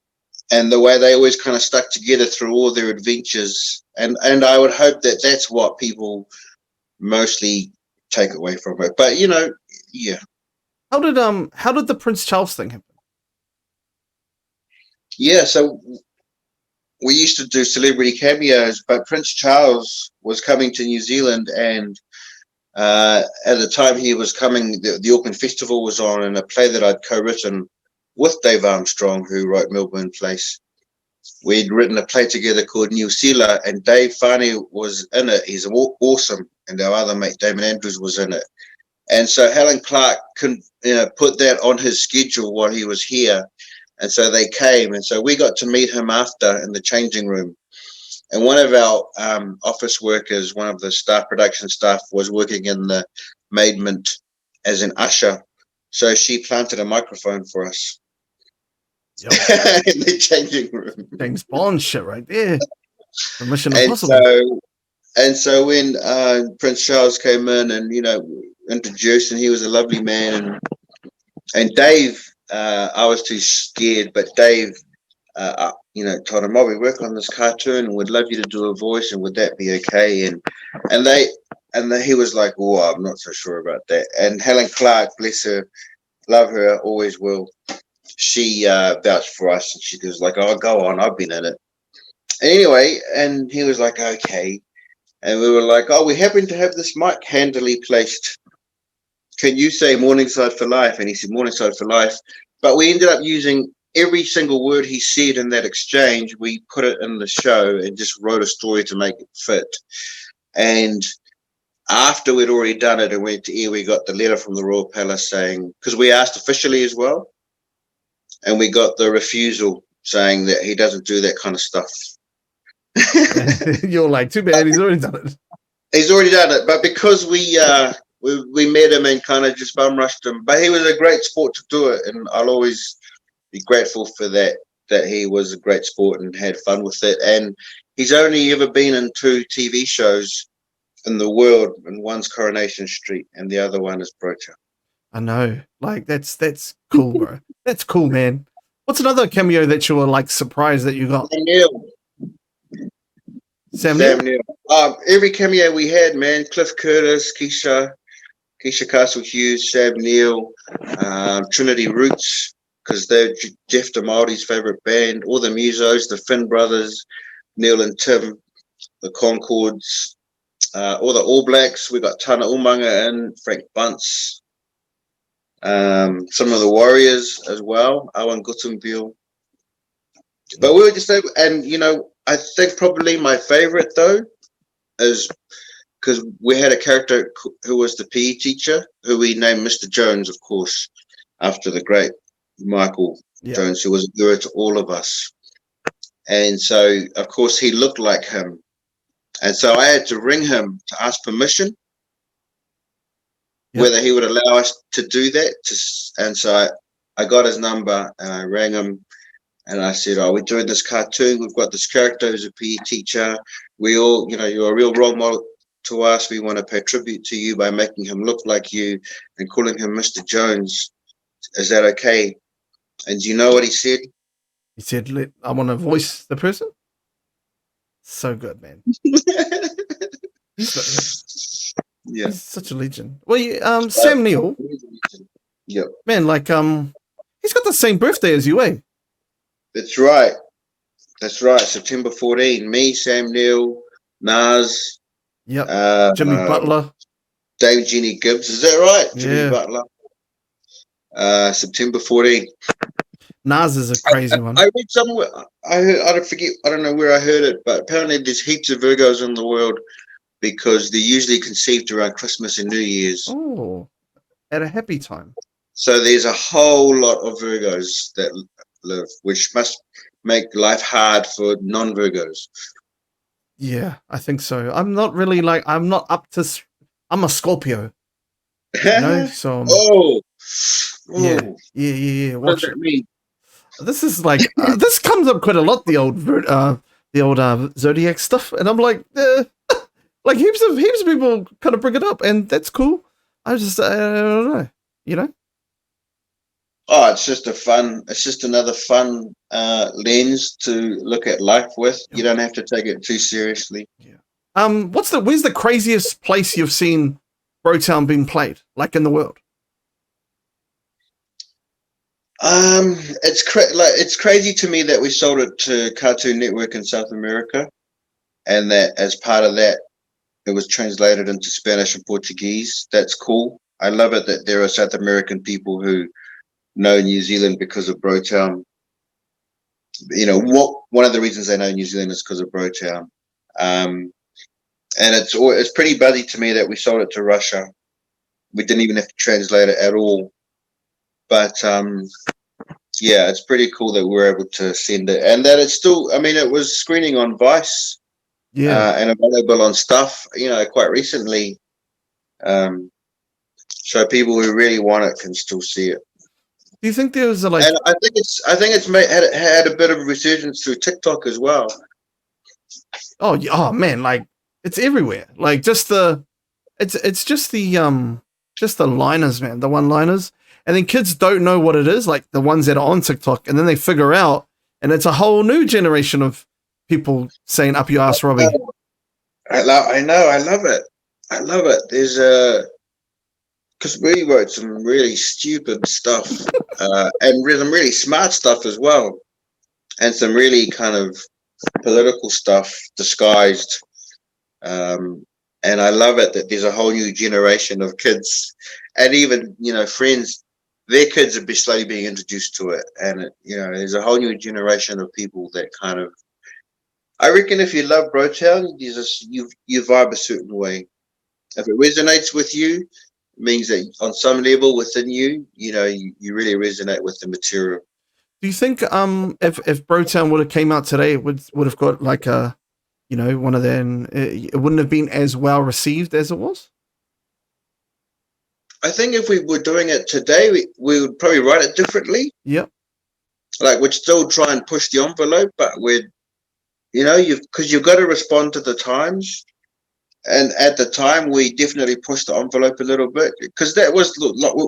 the way they always kind of stuck together through all their adventures. And I would hope that that's what people mostly take away from it. But yeah. How did the Prince Charles thing happen? Yeah, so we used to do celebrity cameos, but Prince Charles was coming to New Zealand, and at the time he was coming, the Auckland Festival was on, and a play that I'd co-written with Dave Armstrong, who wrote Melbourne Place. We'd written a play together called New Zealand, and Dave Farney was in it. He's awesome, and our other mate Damon Andrews was in it. And so Helen Clark couldn't put that on his schedule while he was here. And so they came, and so we got to meet him after in the changing room. And one of our office workers, one of the production staff, was working in the maidment as an usher. So she planted a microphone for us. Yep. In the changing room. James Bond shit right there. The Mission Impossible. And so when Prince Charles came in and, introduced, and he was a lovely man. And Dave, I was too scared, but Dave, told him, we work on this cartoon and we'd love you to do a voice, and would that be okay? And he was like, oh, I'm not so sure about that. And Helen Clark, bless her, love her, always will. She vouched for us, and she was like, oh, go on, I've been in it. Anyway, and he was like, okay. And we were like, oh, we happen to have this mic handily placed. Can you say Morningside for life? And he said Morningside for life. But we ended up using every single word he said in that exchange. We put it in the show and just wrote a story to make it fit. And after we'd already done it and went to air, we got the letter from the Royal Palace saying, because we asked officially as well, and we got the refusal saying that he doesn't do that kind of stuff. You're like, too bad, he's already done it. He's already done it, but because we met him and kind of just bum rushed him, but he was a great sport to do it, and I'll always be grateful for that he was a great sport and had fun with it. And he's only ever been in 2 TV shows in the world, and one's Coronation Street and the other one is Brotown. I know. Like that's cool, bro. That's cool, man. What's another cameo that you were like surprised that you got? Sam Neill. Sam Sam Neill? Neill. Every cameo we had, man. Cliff Curtis, Keisha Castle Hughes, Sam Neill, Trinity Roots, because they're Jeff DeMaldi's favorite band. All the Musos, the Finn brothers, Neil and Tim, the Concords, all the All Blacks. We got Tana Umanga in, Frank Bunce, some of the Warriors as well, Owen Guttenbiel. But we were just able, and I think probably my favorite though is because we had a character who was the PE teacher, who we named Mr. Jones, of course, after the great Michael Jones, who was a hero to all of us. And so, of course, he looked like him. And so I had to ring him to ask permission whether he would allow us to do that. And so I got his number and I rang him and I said, "Oh, we're doing this cartoon. We've got this character who's a PE teacher. We all, you're a real role model to us. We want to pay tribute to you by making him look like you and calling him Mr. Jones. Is that okay?" And do you know what he said? He said, "I want to voice the person." So good, man. He's such a legend. Well, Sam Neill. Yep. Man, like he's got the same birthday as you, eh? That's right. September 14. Me, Sam Neill, Nas. Yep. Jimmy Butler. Dave Jeannie Gibbs. Is that right? Yeah. Jimmy Butler. September 14. Nas is a crazy one. I read somewhere. I don't know where I heard it, but apparently there's heaps of Virgos in the world because they're usually conceived around Christmas and New Year's. Oh, at a happy time. So there's a whole lot of Virgos that live, which must make life hard for non-Virgos. Yeah, I think so. I'm not up to. I'm a Scorpio. So. Yeah. What does that mean? This is like this comes up quite a lot. The old zodiac stuff, and I'm like, like heaps of people kind of bring it up, and that's cool. I don't know, Oh, it's just another fun lens to look at life with. You don't have to take it too seriously. Yeah. Where's the craziest place you've seen Brotown being played, like in the world? It's crazy to me that we sold it to Cartoon Network in South America, and that as part of that, it was translated into Spanish and Portuguese. That's cool. I love it that there are South American people who know New Zealand because of Brotown. One of the reasons they know New Zealand is because of Brotown. And it's pretty buzzy to me that we sold it to Russia. We didn't even have to translate it at all. But yeah, it's pretty cool that we're able to send it, and that it's still. I mean, it was screening on Vice, and available on Stuff. Quite recently. So people who really want it can still see it. Do you think there's And I think it's had a bit of a resurgence through TikTok as well. Oh man, like it's everywhere. Like it's just the liners, man, the one-liners. And then kids don't know what it is, like the ones that are on TikTok, and then they figure out, and it's a whole new generation of people saying "up your ass, Robbie." I know, I love it. There's because we wrote some really stupid stuff, and some really smart stuff as well, and some really kind of political stuff disguised. And I love it that there's a whole new generation of kids, and even friends. Their kids are slowly being introduced to it, and there's a whole new generation of people that kind of. I reckon if you love Brotown, you vibe a certain way. If it resonates with you, it means that on some level within you, you really resonate with the material. Do you think if Brotown would have came out today, it would have got like a, one of them? It wouldn't have been as well received as it was. I think if we were doing it today, we would probably write it differently. Yep. Like we'd still try and push the envelope, but because you've got to respond to the times. And at the time, we definitely pushed the envelope a little bit because that was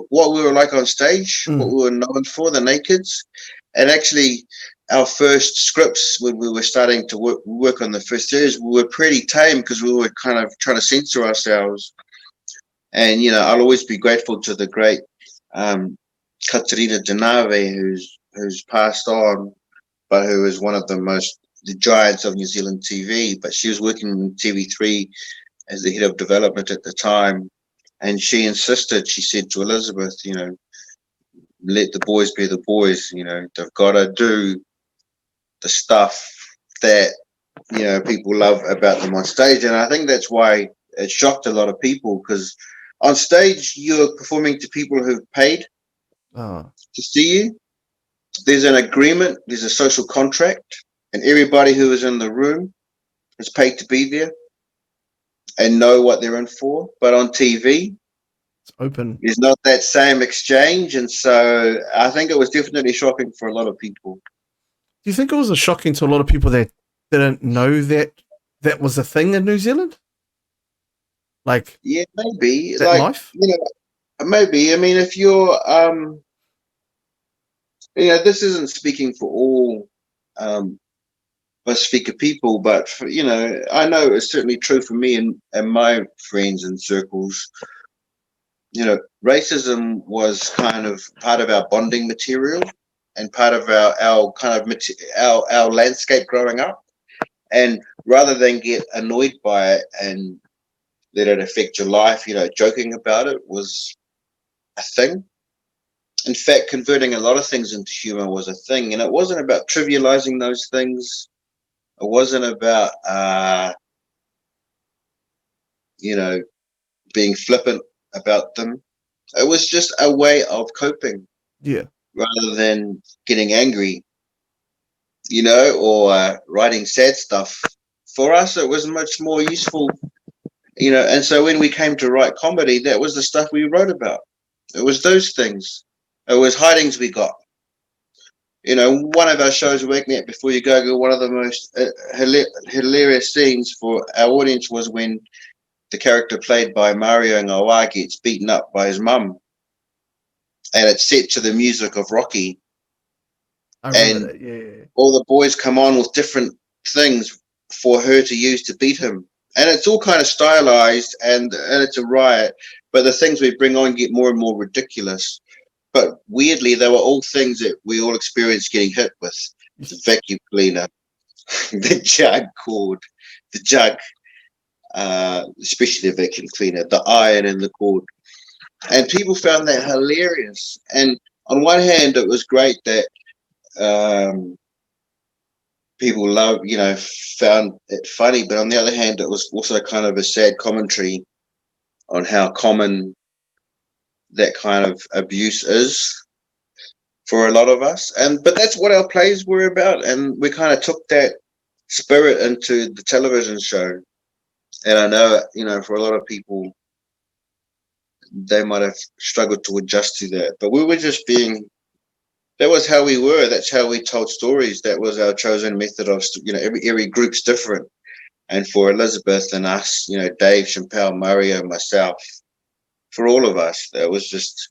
what we were like on stage, what we were known for, the Nakeds. And actually, our first scripts when we were starting to work on the first series, we were pretty tame because we were kind of trying to censor ourselves. And I'll always be grateful to the great Katarina Denave, who's passed on, but who is one of the giants of New Zealand TV. But she was working in TV3 as the head of development at the time, and she insisted. She said to Elizabeth, let the boys be the boys. They've got to do the stuff that people love about them on stage. And I think that's why it shocked a lot of people, because on stage you're performing to people who've paid to see you. There's an agreement, there's a social contract, and everybody who is in the room is paid to be there and know what they're in for. But on TV, it's open. There's not that same exchange, and so I think it was definitely shocking for a lot of people. Do you think it was shocking to a lot of people that didn't know that was a thing in New Zealand? Like, yeah, maybe. That life? Maybe. I mean, if you're, this isn't speaking for all Pacifica people, but I know it's certainly true for me and my friends and circles. Racism was kind of part of our bonding material and part of our kind of our landscape growing up. And rather than get annoyed by it and let it affect your life, joking about it was a thing. In fact, converting a lot of things into humor was a thing. And it wasn't about trivializing those things. It wasn't about, being flippant about them. It was just a way of coping. Yeah. Rather than getting angry, or writing sad stuff. For us, it was much more useful, and so when we came to write comedy, that was the stuff we wrote about. It was those things. It was hidings we got. One of our shows, Wake Me Up Before You Go, one of the most hilarious scenes for our audience was when the character played by Mario Ngawā gets beaten up by his mum. And it's set to the music of Rocky. And yeah. All the boys come on with different things for her to use to beat him. And it's all kind of stylized and it's a riot. But the things we bring on get more and more ridiculous. But weirdly, they were all things that we all experienced getting hit with. The vacuum cleaner, the jug cord, the jug, especially the vacuum cleaner, the iron and the cord. And people found that hilarious. And on one hand, it was great that people found it funny. But on the other hand, it was also kind of a sad commentary on how common that kind of abuse is for a lot of us. But that's what our plays were about. And we kind of took that spirit into the television show. And I know, for a lot of people, they might have struggled to adjust to that. But we were just that was how we were. That's how we told stories. That was our chosen method of, every group's different. And for Elizabeth and us, Dave, Chappelle, Mario, myself, for all of us, that was just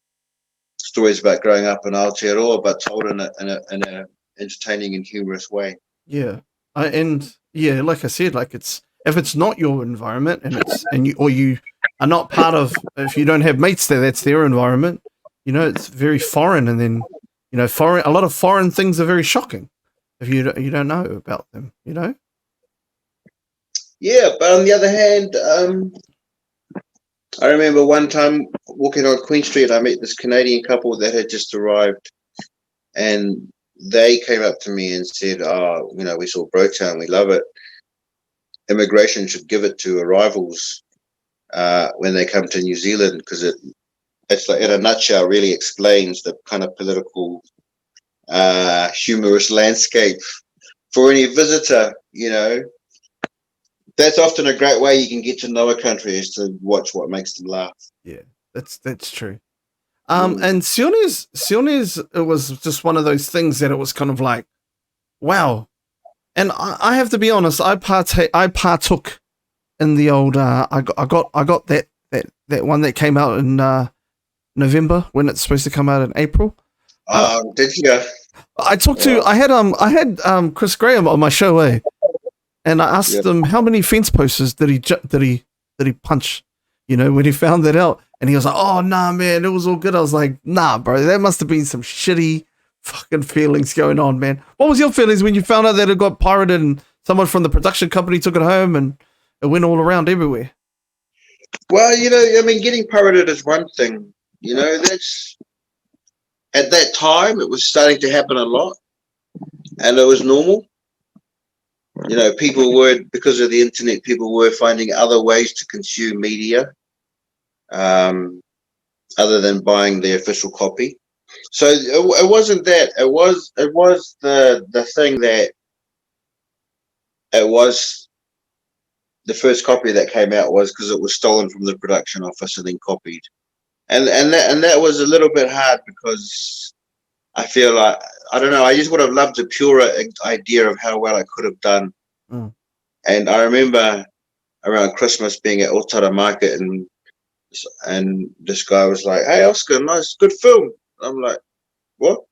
stories about growing up in Aotearoa, but told in a entertaining and humorous way. Yeah. Like I said, if it's not your environment and you are not part of, if you don't have mates there, that's their environment, it's very foreign. And then, a lot of foreign things are very shocking if you don't know about them, Yeah, but on the other hand, I remember one time walking on Queen Street, I met this Canadian couple that had just arrived, and they came up to me and said, we saw Brotown, we love it. Immigration should give it to arrivals when they come to New Zealand, because it's like, in a nutshell, really explains the kind of political, humorous landscape for any visitor, That's often a great way you can get to know a country, is to watch what makes them laugh. Yeah, that's true. And Siones, it was just one of those things that it was kind of like, wow. And I have to be honest, I partook in the old. I got that one that came out in November when it's supposed to come out in April. Did you? I had Chris Graham on my show, and I asked him how many fence posters did he punch, when he found that out, and he was like, "Oh nah, man, it was all good." I was like, "Nah, bro, that must have been some shitty fucking feelings going on, man." What was your feelings when you found out that it got pirated and someone from the production company took it home and it went all around everywhere? Well, getting pirated is one thing. That's at that time it was starting to happen a lot, and it was normal. People were, because of the internet, people were finding other ways to consume media, other than buying the official copy. So it wasn't that. It was the thing that it was the first copy that came out was because it was stolen from the production office and then copied, and that was a little bit hard because I feel like, I don't know, I just would have loved a purer idea of how well I could have done. And I remember around Christmas being at Otara Market, and this guy was like, "Hey Oscar, nice, good film." I'm like, "What?"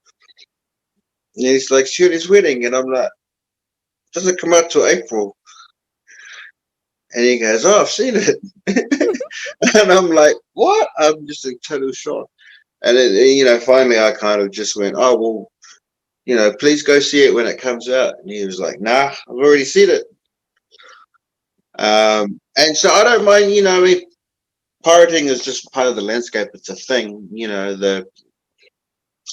And he's like, "Shirley's Wedding," and I'm like, "Doesn't come out till April." And he goes, "Oh, I've seen it." And I'm like, "What?" I'm just in total shock. And then, finally I kind of just went, "Oh, well, please go see it when it comes out." And he was like, "Nah, I've already seen it." And so I don't mind, pirating is just part of the landscape. It's a thing,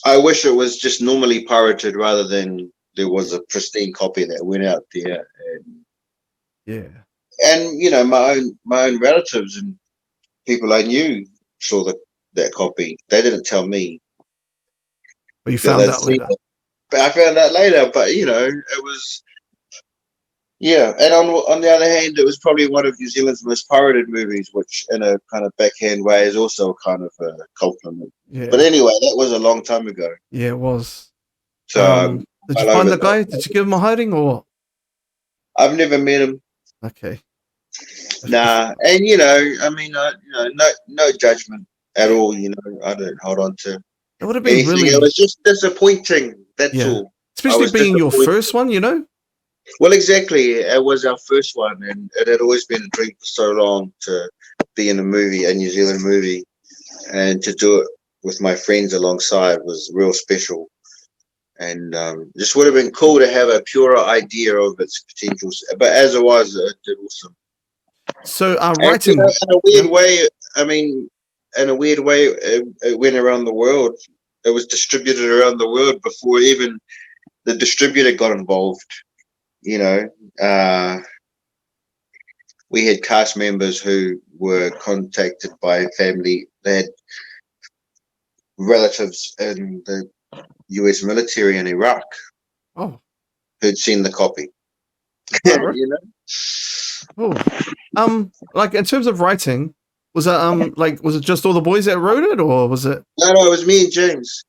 I wish it was just normally pirated rather than there was a pristine copy that went out there. And my own relatives and people I knew saw that copy. They didn't tell me. But you found out later. But I found out later. But it was. Yeah, and on the other hand, it was probably one of New Zealand's most pirated movies, which in a kind of backhand way is also kind of a compliment. Yeah. But anyway, that was a long time ago. Yeah, it was. So did you find the guy? Did you give him a hiding or what? I've never met him. Okay. Nah, and no judgment at all. I don't hold on to. It would have been anything. really. It was just disappointing. That's all. Especially being your first one, Well, exactly. It was our first one, and it had always been a dream for so long to be in a New Zealand movie, and to do it with my friends alongside was real special. And just would have been cool to have a purer idea of its potentials. But as it was, it did awesome. So, writing in a weird way, it went around the world. It was distributed around the world before even the distributor got involved. We had cast members who were contacted by family. They had relatives in the US military in Iraq who'd seen the copy. Like in terms of writing, was it was it just all the boys that wrote it, or was it? No, it was me and James.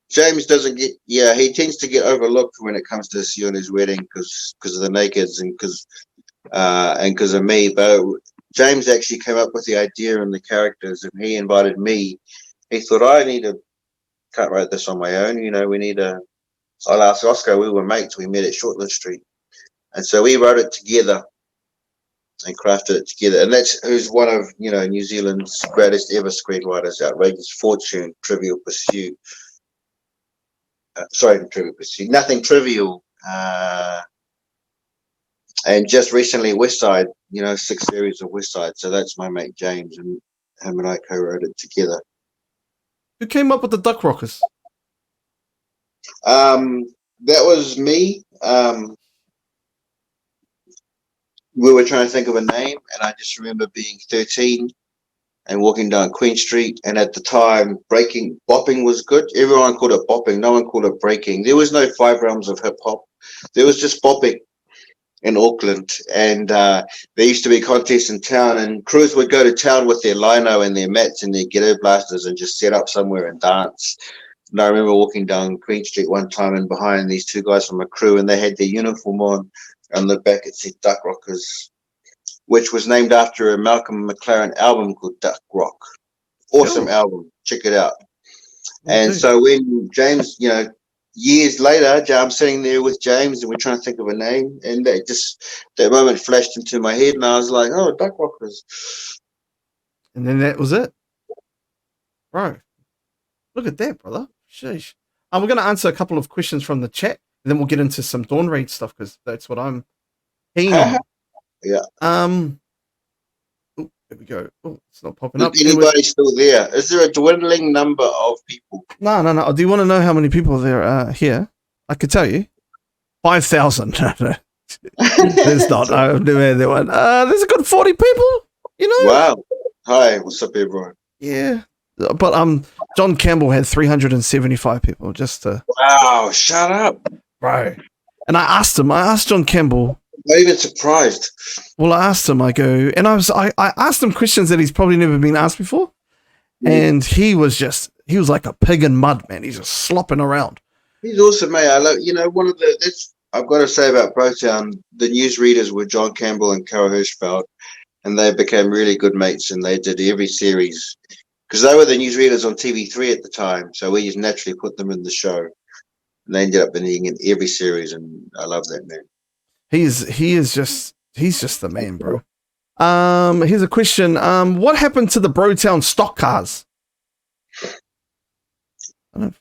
James doesn't get. Yeah, he tends to get overlooked when it comes to Siona's Wedding because of the nakeds and because of me. But James actually came up with the idea and the characters, and he invited me. He thought, can't write this on my own. We need a. I'll ask Oscar. We were mates. We met at Shortland Street, and so we wrote it together and crafted it together. And that's who's one of New Zealand's greatest ever screenwriters: Outrageous Fortune, Trivial Pursuit. Trivial Pursuit. Nothing Trivial. And just recently, West Side. 6 series of West Side. So that's my mate James, and him and I co-wrote it together. Who came up with the Duck Rockers? That was me. We were trying to think of a name, and I just remember being 13 and walking down Queen Street, and at the time, bopping was good. Everyone called it bopping. No one called it breaking. There was no 5 realms of hip hop. There was just bopping in Auckland, and there used to be contests in town, and crews would go to town with their lino and their mats and their ghetto blasters and just set up somewhere and dance. And I remember walking down Queen Street one time, and behind these 2 guys from a crew, and they had their uniform on. On the back, it said Duck Rockers. which was named after a Malcolm McLaren album called Duck Rock. Awesome Cool. album. Check it out. And Okay. so when James, years later, I'm sitting there with James and we're trying to think of a name, and that moment flashed into my head, and I was like, "Oh, Duck Rockers." And then that was it. Bro, look at that, brother. Sheesh. We're going to answer a couple of questions from the chat, and then we'll get into some Dawn Raid stuff, because that's what I'm keen on. Yeah. Oh, there we go. Oh, it's not popping up. Is anybody still there? Is there a dwindling number of people? No. Do you want to know how many people there are here? I could tell you. 5,000. There's not. I've never had that one. There's a good 40 people, Wow. Hi, what's up, everyone? Yeah. But John Campbell had 375 people, just to... Wow, shut up. Bro. And I asked John Campbell... Not even surprised. Well, I asked him, I asked him questions that he's probably never been asked before. And he was like a pig in mud, man. He's just slopping around. He's awesome, mate. I love, I've got to say about Brotown, the newsreaders were John Campbell and Cara Hirschfeld, and they became really good mates, and they did every series. Because they were the newsreaders on TV3 at the time, so we just naturally put them in the show. And they ended up being in every series, and I love that man. He's just the man, bro. Here's a question. What happened to the Brotown stock cars? I don't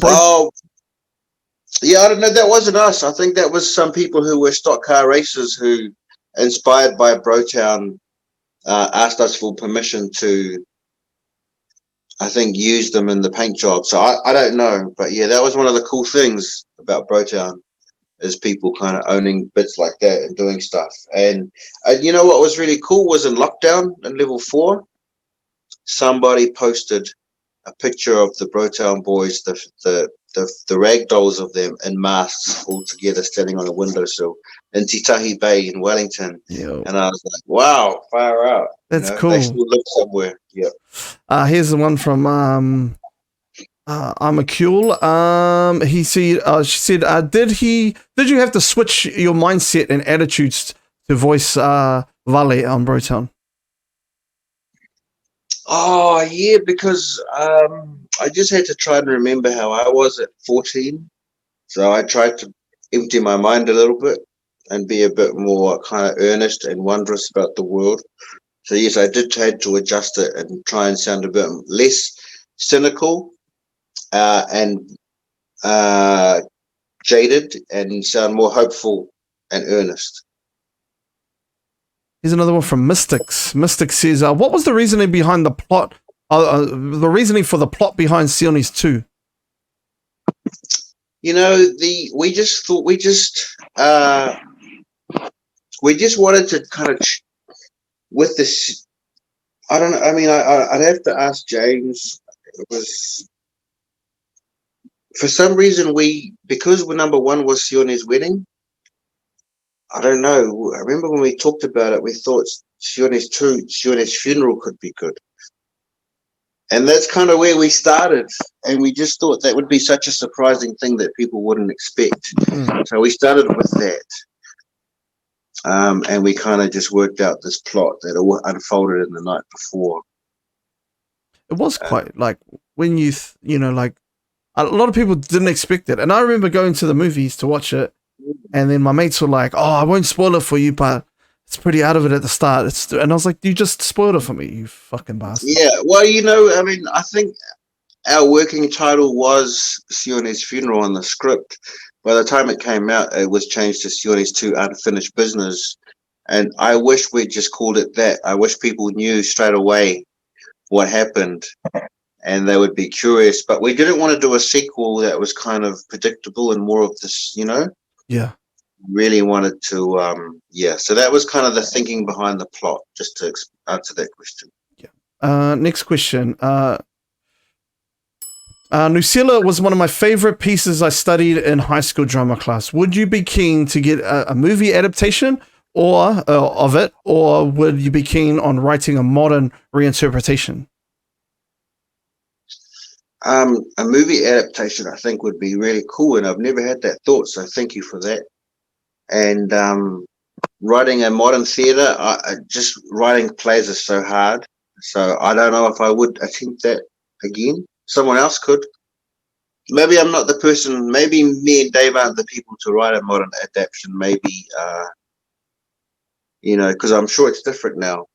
know. I don't know. That wasn't us. I think that was some people who were stock car racers who, inspired by Brotown, asked us for permission to, I think, use them in the paint job. So I don't know. But yeah, that was one of the cool things about Brotown, is people kind of owning bits like that and doing stuff. And you know what was really cool was in lockdown in level 4, somebody posted a picture of the Brotown boys, the rag dolls of them in masks all together standing on a windowsill in Titahi Bay in Wellington. Yo. And I was like, wow, fire out. That's cool. They still live somewhere. Yeah. Here's the one from Amacule. She said, did you have to switch your mindset and attitudes to voice Vale on Brotown? Oh yeah, because I just had to try and remember how I was at 14. So I tried to empty my mind a little bit and be a bit more kind of earnest and wondrous about the world. So yes, I did had to adjust it and try and sound a bit less cynical and jaded, and sound more hopeful and earnest. Here's another one from Mystics. Mystics says, what was the reasoning behind the plot, the reasoning for the plot behind Sionis 2? We just wanted to kind of, with this, I don't know, I mean, I'd have to ask James. It was, for some reason, because number 1 was Sione's wedding, I don't know. I remember when we talked about it, we thought Sione's funeral could be good. And that's kind of where we started. And we just thought that would be such a surprising thing that people wouldn't expect. So we started with that. And we kind of just worked out this plot that unfolded in the night before. It was quite like when like a lot of people didn't expect it. And I remember going to the movies to watch it. And then my mates were like, oh, I won't spoil it for you, but it's pretty out of it at the start. And I was like, you just spoiled it for me, you fucking bastard. Yeah, well, I mean, I think our working title was Sione's funeral on the script. By the time it came out, it was changed to Sione's 2 Unfinished Business. And I wish we just called it that. I wish people knew straight away what happened and they would be curious. But we didn't want to do a sequel that was kind of predictable and more of this, Yeah. Really wanted to, So that was kind of the thinking behind the plot, just to answer that question. Yeah. Next question. Nucilla was one of my favorite pieces I studied in high school drama class. Would you be keen to get a movie adaptation of it, or would you be keen on writing a modern reinterpretation? A movie adaptation, I think, would be really cool, and I've never had that thought, so thank you for that. And writing a modern theatre, just writing plays is so hard. So I don't know if I would attempt that again. Someone else could. Maybe I'm not the person. Maybe me and Dave aren't the people to write a modern adaptation. Maybe, because I'm sure it's different now.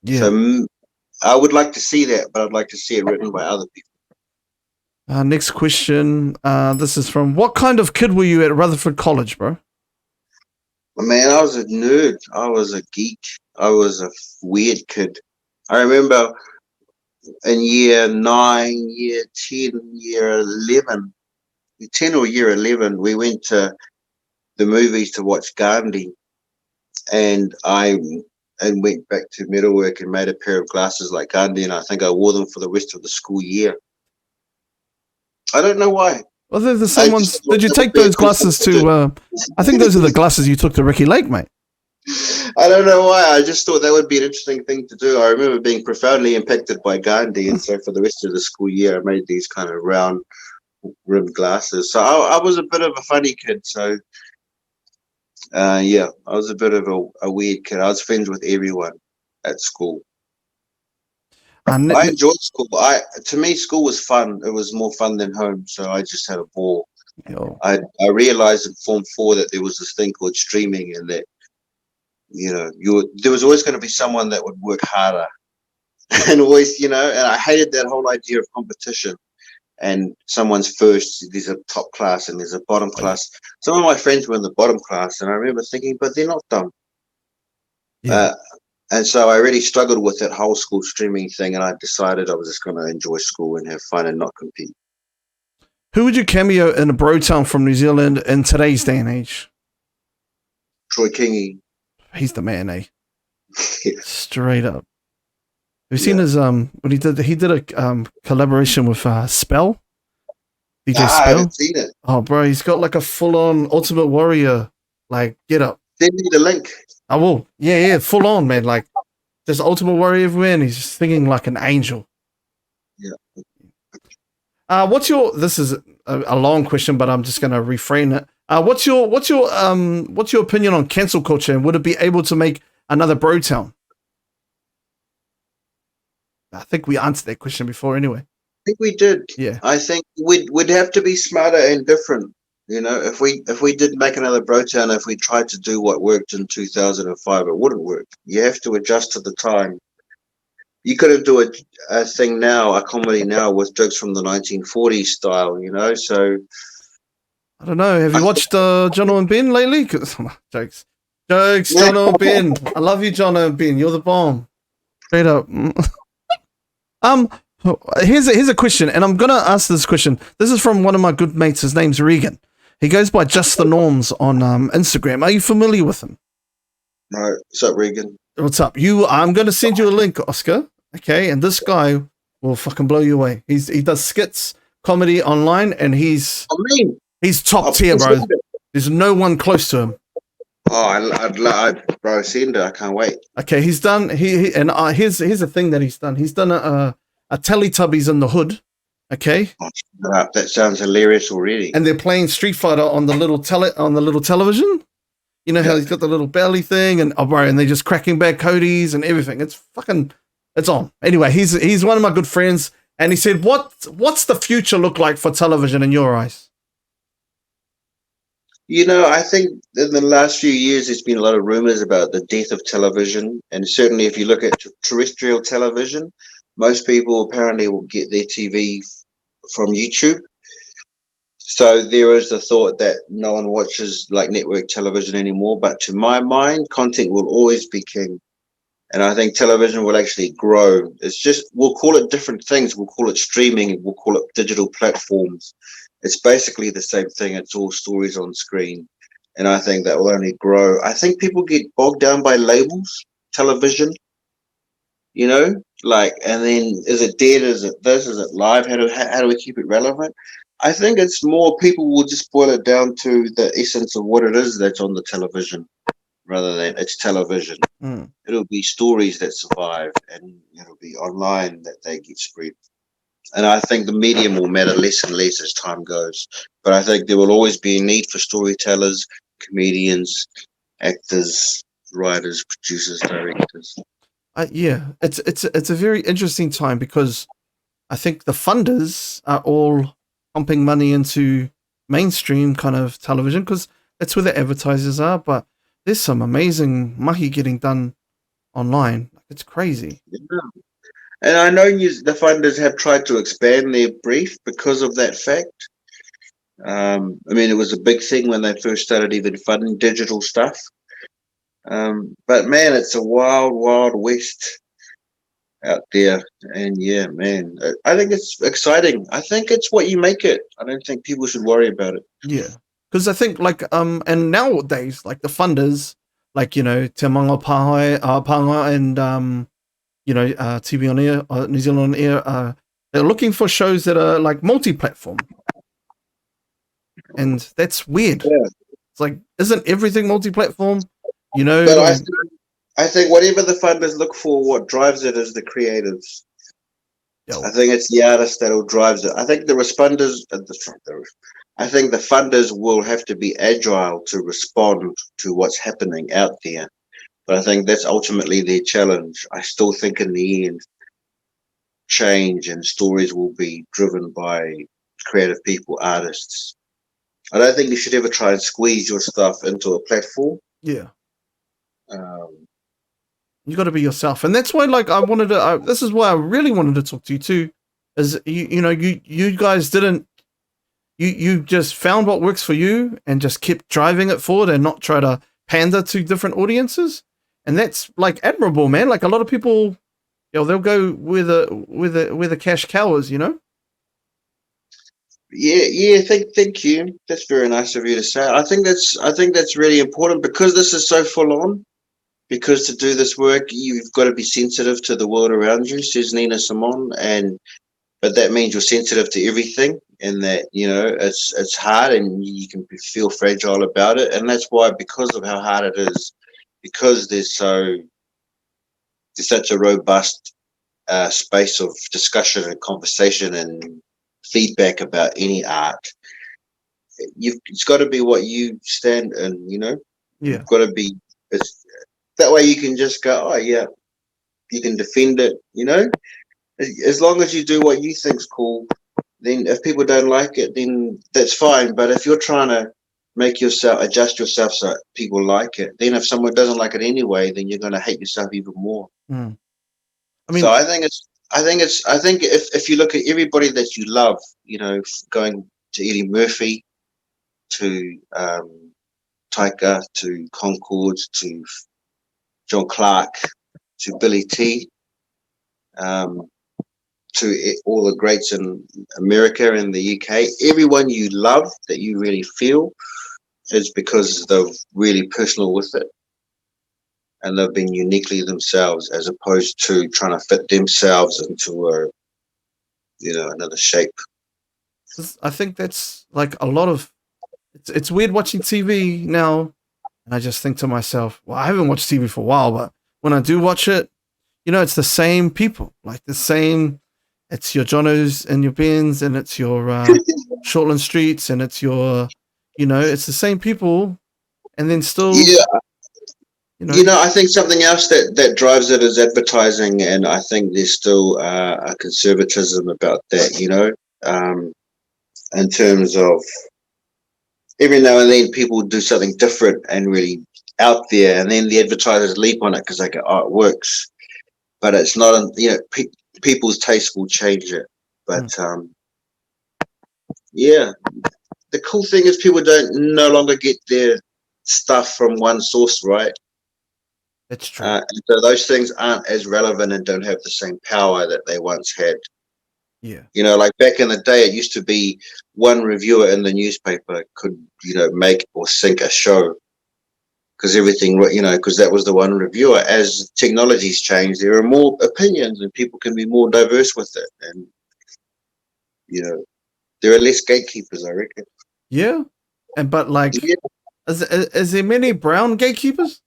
Yeah. So I would like to see that, but I'd like to see it written by other people. Next question. This is from, what kind of kid were you at Rutherford College, bro? Man, I was a nerd. I was a geek. I was a weird kid. I remember in year 9, year 10, year 11, 10 or year 11, we went to the movies to watch Gandhi, and I went back to metalwork and made a pair of glasses like Gandhi, and I think I wore them for the rest of the school year. I don't know why. Well, they're the same ones. Did you take those glasses to, I think those are the glasses you took to Ricky Lake, mate. I don't know why. I just thought that would be an interesting thing to do. I remember being profoundly impacted by Gandhi, and so for the rest of the school year, I made these kind of round rimmed glasses. So I was a bit of a funny kid. So I was a bit of a weird kid. I was friends with everyone at school. I enjoyed school. To me, school was fun. It was more fun than home, so I just had a ball. I realized in Form 4 that there was this thing called streaming, and that there was always going to be someone that would work harder, and always, and I hated that whole idea of competition. And someone's first, there's a top class and there's a bottom class. Some of my friends were in the bottom class, and I remember thinking, but they're not dumb. Yeah. And so I really struggled with that whole school streaming thing, and I decided I was just going to enjoy school and have fun and not compete. Who would you cameo in a bro town from New Zealand in today's day and age? Troy Kingy. He's the man, eh? Straight up. Have you seen his what he did? He did a collaboration with Spell. DJ Spell. I haven't seen it. Oh, bro, he's got like a full-on Ultimate Warrior like get up. Send me the link. I will. Yeah, full on, man. Like there's Ultimate Warrior everywhere, and he's just singing like an angel. Yeah. This is a long question, but I'm just gonna reframe it. What's your opinion on cancel culture, and would it be able to make another bro town? I think we answered that question before anyway. I think we did. Yeah. I think we'd have to be smarter and different. If we did make another bro town, if we tried to do what worked in 2005, it wouldn't work. You have to adjust to the time. You couldn't do a thing now, a comedy now with jokes from the 1940s style, so... I don't know. Have you watched Jono and Ben lately? Jokes, Jono and Ben. I love you, Jono and Ben. You're the bomb. Straight up. Here's a question, and I'm gonna ask this question. This is from one of my good mates. His name's Regan. He goes by Just the Norms on Instagram. Are you familiar with him? No. What's up, Regan? What's up? I'm gonna send you a link, Oscar. Okay, and this guy will fucking blow you away. He does skits, comedy online, and he's top tier, bro. There's no one close to him. Oh, I'd bro, send it. I can't wait. Okay, he's done. Here's the thing that he's done. He's done a Teletubbies in the Hood. Okay, that sounds hilarious already. And they're playing Street Fighter on the little television. You know how he's got the little belly thing, and and they're just cracking back Cody's and everything. It's on. Anyway, he's one of my good friends, and he said, "What's the future look like for television in your eyes?" I think in the last few years, there's been a lot of rumors about the death of television. And certainly if you look at terrestrial television, most people apparently will get their TV from YouTube. So there is the thought that no one watches like network television anymore. But to my mind, content will always be king. And I think television will actually grow. It's just, we'll call it different things. We'll call it streaming. We'll call it digital platforms. It's basically the same thing. It's all stories on screen. And I think that will only grow. I think people get bogged down by labels, television, and then is it dead? Is it this? Is it live? How do we keep it relevant? I think it's more people will just boil it down to the essence of what it is that's on the television rather than it's television. It'll be stories that survive, and it'll be online that they get spread. And I think the medium will matter less and less as time goes. But I think there will always be a need for storytellers, comedians, actors, writers, producers, directors. Yeah, it's a very interesting time because I think the funders are all pumping money into mainstream kind of television because that's where the advertisers are. But there's some amazing mahi getting done online. It's crazy. Yeah. And I know the funders have tried to expand their brief because of that fact. I mean, it was a big thing when they first started even funding digital stuff. But man, it's a wild, wild west out there. And yeah, man, I think it's exciting. I think it's what you make it. I don't think people should worry about it. Yeah, because I think and nowadays like the funders, like Te Manga Pāngai and TV on Air, New Zealand on Air, they're looking for shows that are like multi-platform, and that's weird. Yeah. It's like, isn't everything multi-platform? But I think whatever the funders look for, what drives it is the creatives. Yo. I think it's the artist that'll drives it. I think the responders, I think the funders will have to be agile to respond to what's happening out there. But I think that's ultimately their challenge. I still think in the end, change and stories will be driven by creative people, artists. I don't think you should ever try and squeeze your stuff into a platform. Yeah. Um, You got to be yourself, and that's why, like, I wanted to. This is why I really wanted to talk to you too. Is you guys didn't. You just found what works for you and just kept driving it forward and not try to pander to different audiences, and that's like admirable, man. Like a lot of people, they'll go where the cash cow is, Yeah. Thank you. That's very nice of you to say. I think that's really important because this is so full on. Because to do this work, you've got to be sensitive to the world around you, says Nina Simone, but that means you're sensitive to everything, and that it's hard, and you can feel fragile about it, and that's why, because of how hard it is, because there's such a robust space of discussion and conversation and feedback about any art. It's got to be what you stand in, Yeah. You've got to be. That way you can just go, oh yeah, you can defend it, as long as you do what you think's cool. Then if people don't like it, then that's fine. But if you're trying to adjust yourself so people like it, then if someone doesn't like it anyway, then you're going to hate yourself even more. Mm. So I think if you look at everybody that you love, going to Eddie Murphy, to Taika, to Concord, to John Clark, to Billy T, to all the greats in America and the UK. Everyone you love that you really feel is because they're really personal with it, and they've been uniquely themselves, as opposed to trying to fit themselves into another shape. I think that's like a lot of. It's weird watching TV now. And I just think to myself, well, I haven't watched TV for a while, but when I do watch it, it's the same people, like the same. It's your Jonos and your Bens, and it's your Shortland Streets, and it's your, it's the same people, and then still, I think something else that drives it is advertising, and I think there's still a conservatism about that, in terms of. Every now and then people do something different and really out there, and then the advertisers leap on it because they go, oh, it works. But it's not, people's taste will change it. But yeah, the cool thing is people don't no longer get their stuff from one source, right? That's true. And so those things aren't as relevant and don't have the same power that they once had. Yeah. Like back in the day, it used to be one reviewer in the newspaper could, make or sink a show, because everything, because that was the one reviewer. As technology's changed, there are more opinions and people can be more diverse with it. And, there are less gatekeepers, I reckon. Yeah. But like, is there many brown gatekeepers?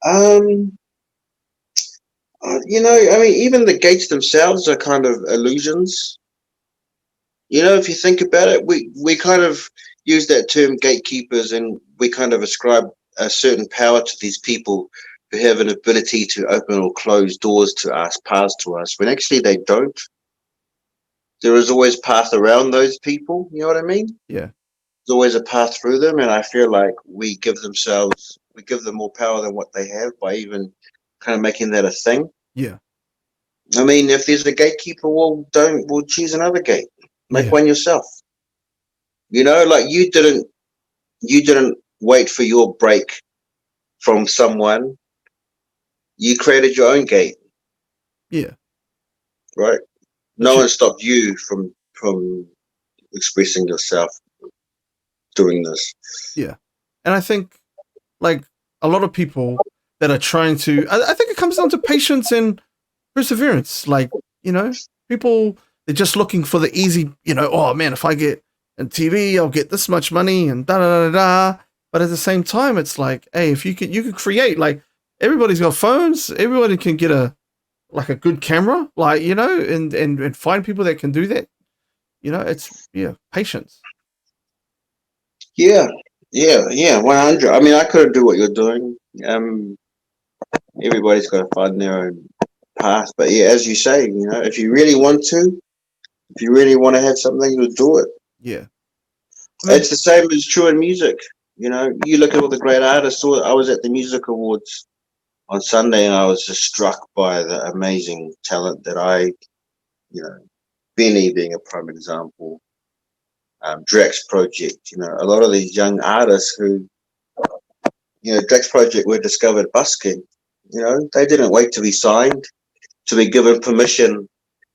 Even the gates themselves are kind of illusions. If you think about it, we kind of, use that term gatekeepers, and we kind of ascribe a certain power to these people who have an ability to open or close doors to us, paths to us, when actually they don't. There is always path around those people. You know what I mean? Yeah. There's always a path through them, and I feel like we give them more power than what they have by even kind of making that a thing. Yeah. I mean, if there's a gatekeeper, we'll choose another gate. Make Yeah. one yourself. You know, like you didn't wait for your break from someone. You created your own gate, Yeah. right? But No you, one stopped you from expressing yourself doing this. yeah. And I think like a lot of people that are trying to, I think it comes down to patience and perseverance. Like, you know, people, they're just looking for the easy, you know, oh man, if I get on TV, I'll get this much money and da da da da. But at the same time, it's like, hey, if you could create, like, everybody's got phones, everybody can get a good camera, like, you know, and find people that can do that. You know, it's patience. Yeah, yeah, 100. I mean, I couldn't do what you're doing. Everybody's got to find their own path. But yeah, as you say, you know, if you really want to, if you really want to have something, you'll do it. Yeah. I mean, It's the same as true in music. You know, you look at all the great artists. I was at the music awards on Sunday, and I was just struck by the amazing talent that you know, Benny being a prime example, Drax Project. You know, a lot of these young artists who, you know, Drax Project were discovered busking. You know, they didn't wait to be signed, to be given permission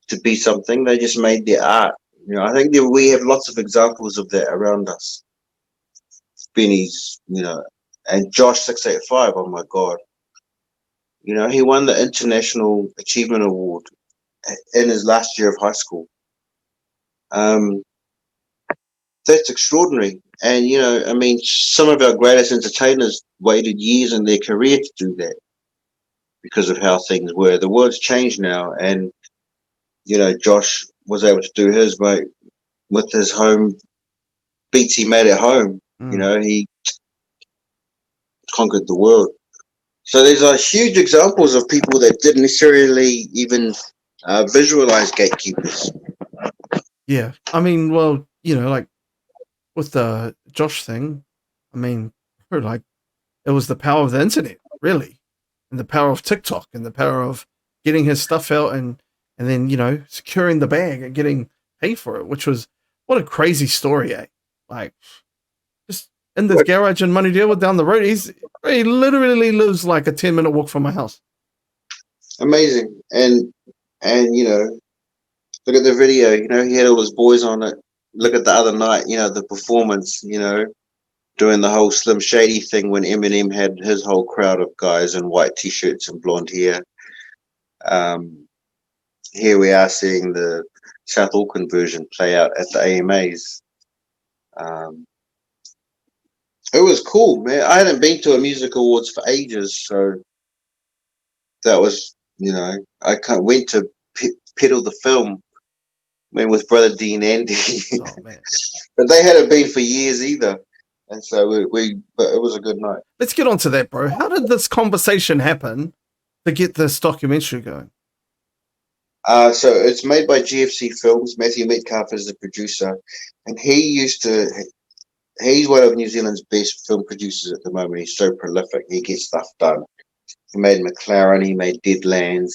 to be something. They just made their art. You know, I think that we have lots of examples of that around us. Benny's, you know, and Josh 685. Oh my God, you know, he won the International Achievement Award in his last year of high school. Um, that's extraordinary. And you know, I mean, some of our greatest entertainers waited years in their career to do that because of how things were. The world's changed now, and you know, Josh was able to do his with his home beats he made at home. You know, he conquered the world. So there's huge examples of people that didn't necessarily even visualize gatekeepers. yeah. I mean, well, you know, like with the Josh thing, I mean, like it was the power of the internet, really, and the power of TikTok and the power of getting his stuff out and then, you know, securing the bag and getting paid for it, which was what a crazy story, eh? Like just in this garage in Moneydale down the road, he literally lives like a 10-minute walk from my house. Amazing. And you know, look at the video, you know, he had all his boys on it. Look at the other night, you know, the performance, you know, doing the whole Slim Shady thing when Eminem had his whole crowd of guys in white t-shirts and blonde hair. Here we are seeing the South Auckland version play out at the AMAs. It was cool, man. I hadn't been to a music awards for ages, so that was, you know, went to peddle the film. Went with brother Dean Andy, Oh man. but they hadn't been for years either, and so but it was a good night. Let's get on to that, bro. How did this conversation happen to get this documentary going? So it's made by GFC Films. Matthew Metcalf is the producer, and he's one of New Zealand's best film producers at the moment. He's so prolific. He gets stuff done. He made McLaren. He made Deadlands.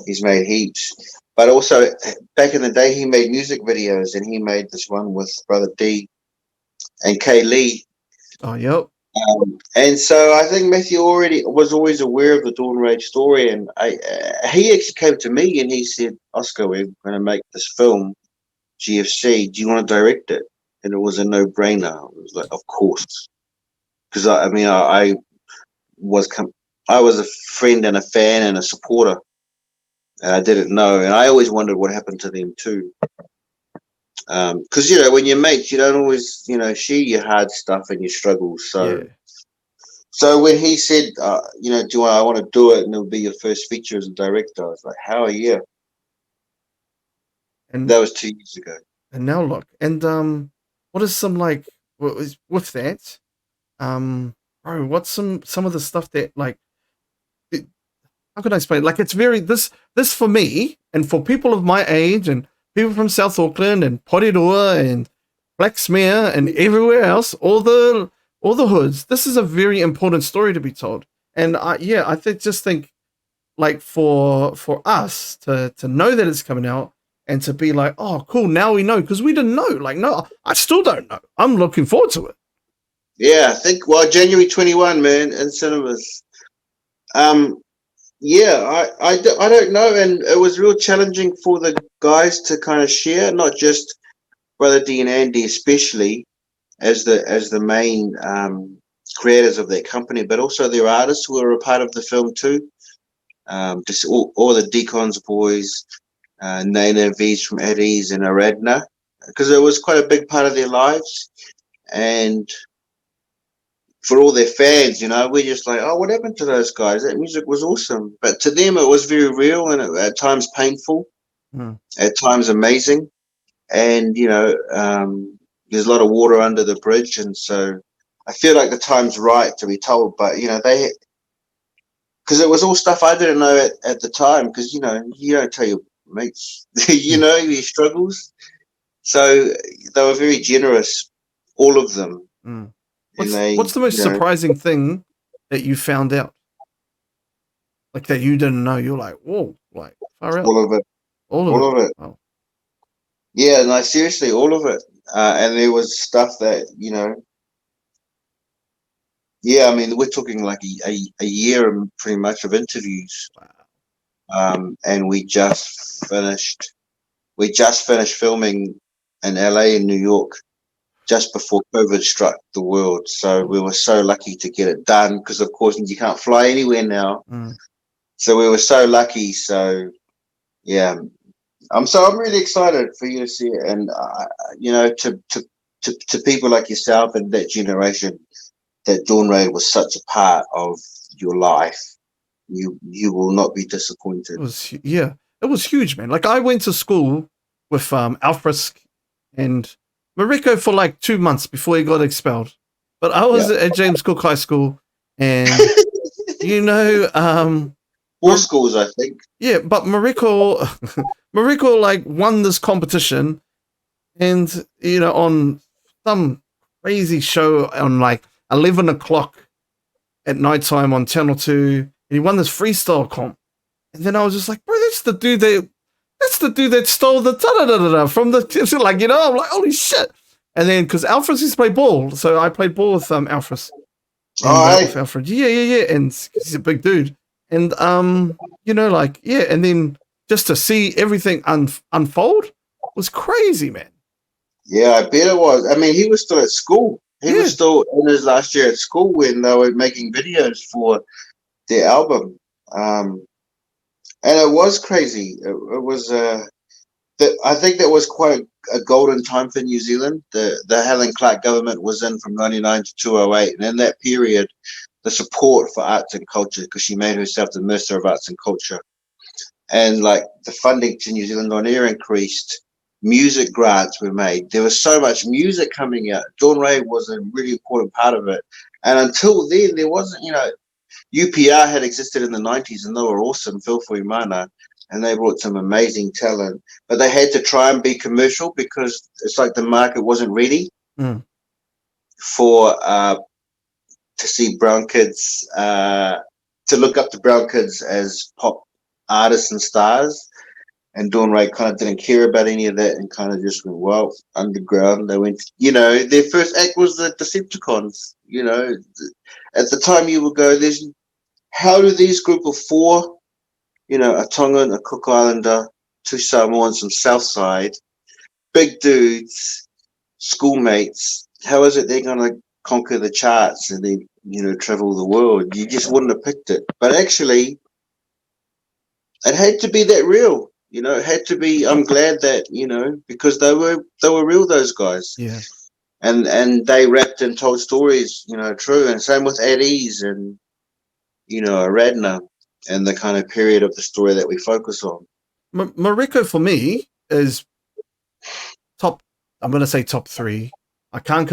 He's made heaps. But also, back in the day, he made music videos, and he made this one with Brother D and Kightley. Oh, yep. And so I think Matthew was always aware of the Dawn Rage story, and he actually came to me and he said, "Oscar, we're going to make this film, GFC. Do you want to direct it?" And it was a no-brainer. It was like, of course, because I was a friend and a fan and a supporter, and I didn't know, and I always wondered what happened to them too. Because you know, when you're mates, you don't always, you know, share your hard stuff and your struggles. So when he said, you know, I want to do it, and it'll be your first feature as a director, I was like, hell yeah. And that was 2 years ago. And now look, and what is some like with that, bro, what's some of the stuff that like, how can I explain? Like, it's very this for me and for people of my age and people from South Auckland and Porirua and Blacksmere and everywhere else, all the hoods. This is a very important story to be told, and just think like for us to know that it's coming out and to be like, oh, cool, now we know, because we didn't know. Like, no, I still don't know. I'm looking forward to it. Yeah, I think January 21, man, in cinemas. Yeah, I don't know, and it was real challenging for the guys to kind of share, not just Brother D and Andy, especially as the main creators of that company, but also their artists who were a part of the film too. Just all the Deacons boys, Nana V's from Eddie's and Aradna, because it was quite a big part of their lives, and for all their fans, we're just like, oh, what happened to those guys? That music was awesome. But to them, it was very real and at times painful, at times amazing. And, there's a lot of water under the bridge. And so I feel like the time's right to be told. But, because it was all stuff I didn't know at the time, because, you don't tell your mates, your struggles. So they were very generous, all of them. What's the most surprising thing that you found out? Like that you didn't know? You're like, whoa, like far out. All of it. All of it. Oh. Yeah, no, seriously, all of it. And there was stuff that, yeah, I mean, we're talking like a year pretty much of interviews. Wow. And we just finished filming in LA and New York just before COVID struck the world. So we were so lucky to get it done, because of course you can't fly anywhere now. So we were so lucky. So yeah, I'm really excited for you to see it, and to people like yourself and that generation, that Dawn Raid was such a part of your life. You will not be disappointed. It was huge, man. Like, I went to school with Alfred and Mariko for like 2 months before he got expelled. But I was at James Cook High School, and 4 schools, I think. Yeah, but Mariko like won this competition, and on some crazy show on like 11 o'clock at nighttime on Channel 2, and he won this freestyle comp. And then I was just like, bro, that's the dude that stole the da-da-da-da-da from the, like, I'm like, holy shit. And then, because Alfred used to play ball, so I played ball with Alfred. With Alfred. Yeah. And he's a big dude. And, and then just to see everything unfold was crazy, man. Yeah, I bet it was. I mean, he was still at school. He was still in his last year at school when they were making videos for their album. And it was crazy. It was, I think that was quite a golden time for New Zealand. The Helen Clark government was in from 99 to 2008. And in that period, the support for arts and culture, because she made herself the Minister of Arts and Culture, and like the funding to New Zealand On Air increased, music grants were made. There was so much music coming out. Dawn Raid was a really important part of it. And until then, there wasn't, UPR had existed in the 90s, and they were awesome, Phil Fuimana, and they brought some amazing talent. But they had to try and be commercial, because it's like the market wasn't ready for to see brown kids, to look up to brown kids as pop artists and stars. And Dawn Raid kind of didn't care about any of that, and kind of just went underground. They went, their first act was the Decepticons. At the time you would go, how do these group of 4, a Tongan, a Cook Islander, 2 Samoans from Southside, big dudes, schoolmates, how is it they're going to conquer the charts and then, travel the world? You just wouldn't have picked it. But actually, it had to be that real. It had to be. I'm glad that, because they were real, those guys. Yeah. And they rapped and told stories, true. And same with Eddie's and, Aradna, and the kind of period of the story that we focus on. Mariko for me is top. I'm going to say top 3. I can't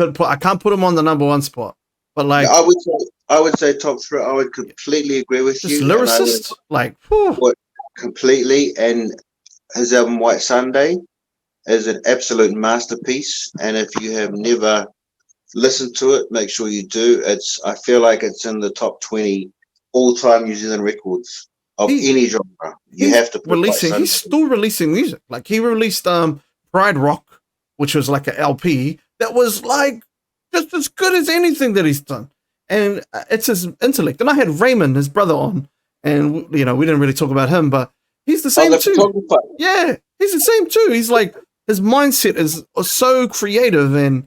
put him on the number one spot. But like, I would say top three. I would completely agree with just you. lyricist, like, whew. Completely. And his album White Sunday is an absolute masterpiece. And if you have never listened to it, make sure you do. I feel like it's in the top 20 all-time New Zealand records of any genre. You have to put releasing. He's still releasing music. Like he released Pride Rock, which was like an LP that was like just as good as anything that he's done. And it's his intellect. And I had Raymond, his brother, on, and we didn't really talk about him, but he's the same too. Yeah, he's the same too. He's like, his mindset is so creative, and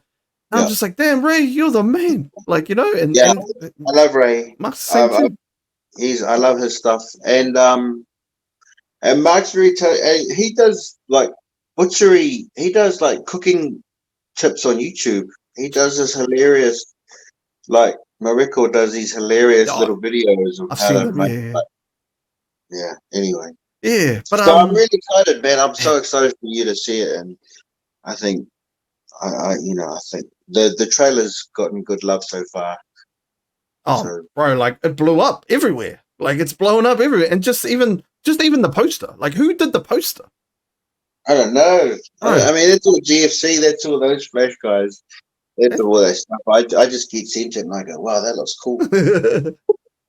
I'm just like, damn, Ray, you're the man. Like, and I love Ray. Mark's the same too. I love his stuff, and Mark's very he does like butchery. He does like cooking tips on YouTube. He does this hilarious, like Mariko does these hilarious little videos of how to make. Yeah. Anyway. Yeah, but so I'm really excited, man. I'm so excited for you to see it, and I think, I think the trailer's gotten good love so far. Oh, bro, like it blew up everywhere. Like it's blowing up everywhere, and just even the poster. Like who did the poster? I don't know. I mean, it's all GFC. That's all those Flash guys. That's all that stuff. I just get sent it, and I go, wow, that looks cool.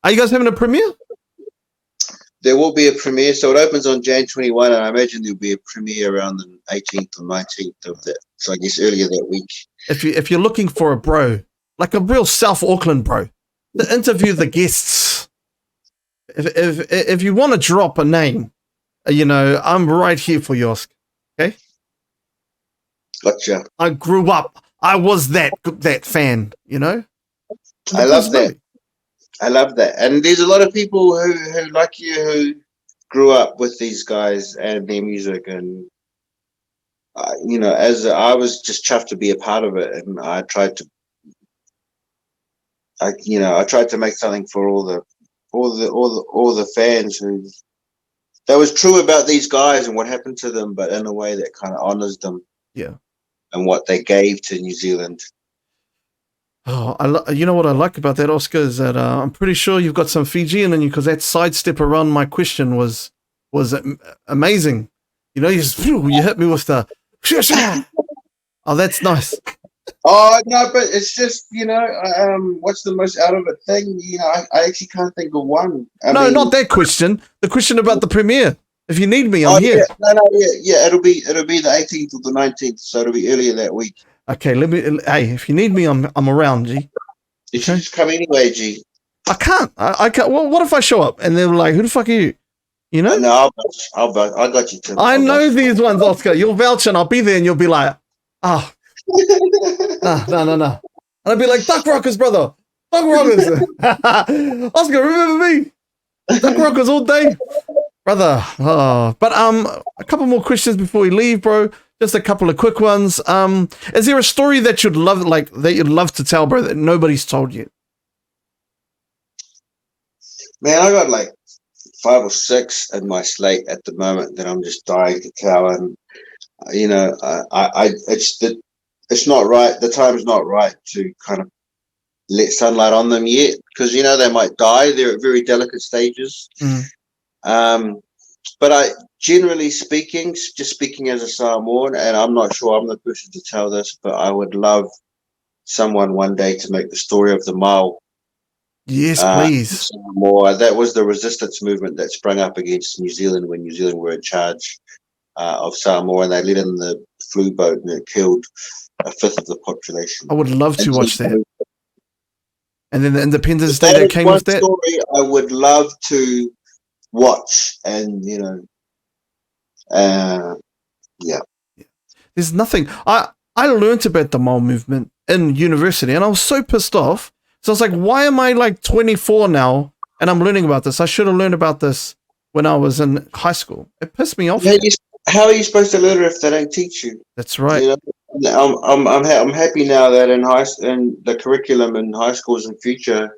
Are you guys having a premiere? There will be a premiere, so it opens on Jan 21, and I imagine there'll be a premiere around the 18th or 19th of that. So I guess earlier that week. If you're looking for a bro, like a real South Auckland bro, to interview the guests, if you want to drop a name, I'm right here for you, Oscar. Okay. Gotcha. I grew up. I was that fan. I love that. I love that. And there's a lot of people who like you who grew up with these guys and their music, and as I was just chuffed to be a part of it, and I tried to make something for all the fans that was true about these guys and what happened to them, but in a way that kind of honors them. Yeah. And what they gave to New Zealand. Oh, you know what I like about that, Oscar, is that I'm pretty sure you've got some Fijian in you, because that sidestep around my question was amazing. You hit me with the oh, that's nice. Oh no, but it's just what's the most out of it thing? I actually can't think of one. Not that question. The question about the premiere. If you need me, I'm here. Yeah. It'll be the 18th or the 19th, so it'll be earlier that week. Okay, hey, if you need me, I'm around, G. You should just come anyway, G. I can't. I can't. Well, what if I show up and they're like, "Who the fuck are you?" No, I got you, Tim. I know these ones, Oscar. You'll vouch, and I'll be there, and you'll be like, no. And I'll be like, Duck Rockers, brother. Duck Rockers. Oscar, remember me? Duck Rockers all day, brother. Oh, but a couple more questions before we leave, bro. Just a couple of quick ones. Is there a story that you'd love to tell, bro, that nobody's told you? Man, I got like 5 or 6 in my slate at the moment that I'm just dying to tell, and it's not right. The time's not right to kind of let sunlight on them yet, because they might die. They're at very delicate stages. But generally speaking, just speaking as a Samoan, and I'm not sure I'm the person to tell this, but I would love someone one day to make the story of the Mao. Yes, please. Samoa. That was the resistance movement that sprung up against New Zealand when New Zealand were in charge of Samoa, and they let in the flu boat, and it killed 1/5 of the population. I would love to watch that. And then the Independence Day that came with that. Story I would love to watch, and There's nothing. I learned about the Mao movement in university, and I was so pissed off. So I was like, why am I like 24 now and I'm learning about this? I should have learned about this when I was in high school. It pissed me off. How are you supposed to learn it if they don't teach you? That's right. I'm happy now that in the curriculum in high schools in future,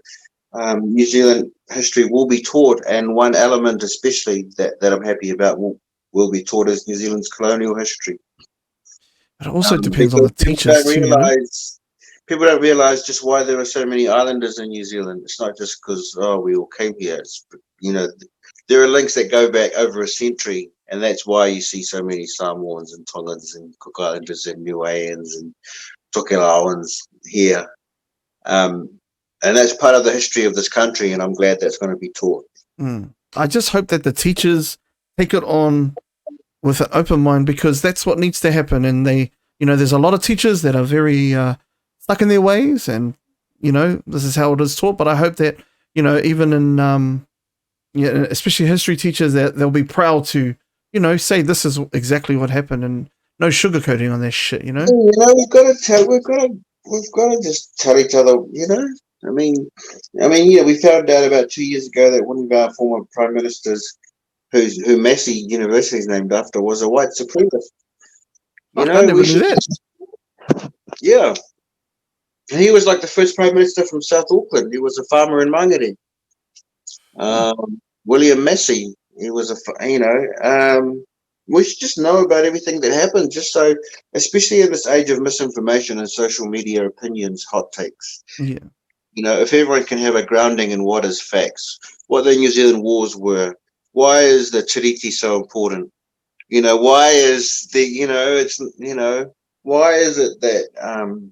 New Zealand history will be taught, and one element especially that I'm happy about will be taught is New Zealand's colonial history. It also depends on the teachers too. people don't realize just why there are so many islanders in New Zealand. It's not just because we all came here. It's, there are links that go back over a century, and that's why you see so many Samoans and Tongans and Cook Islanders and Niueans and Tokelauans here. And that's part of the history of this country, and I'm glad that's going to be taught. I just hope that the teachers take it on with an open mind, because that's what needs to happen. And they, there's a lot of teachers that are very stuck in their ways, and this is how it is taught. But I hope that even in especially history teachers, that they'll be proud to say this is exactly what happened, and no sugarcoating on that shit. We've got to just tell each other. I mean, we found out about 2 years ago that one of our former prime ministers, who Massey University is named after, was a white supremacist. I never knew that. Yeah. And he was like the first prime minister from South Auckland. He was a farmer in Mangere. William Massey. He was we should just know about everything that happened, just so, especially in this age of misinformation and social media opinions, hot takes. Yeah. If everyone can have a grounding in what is facts, what the New Zealand wars were, why is the Tiriti so important? Why is why is it that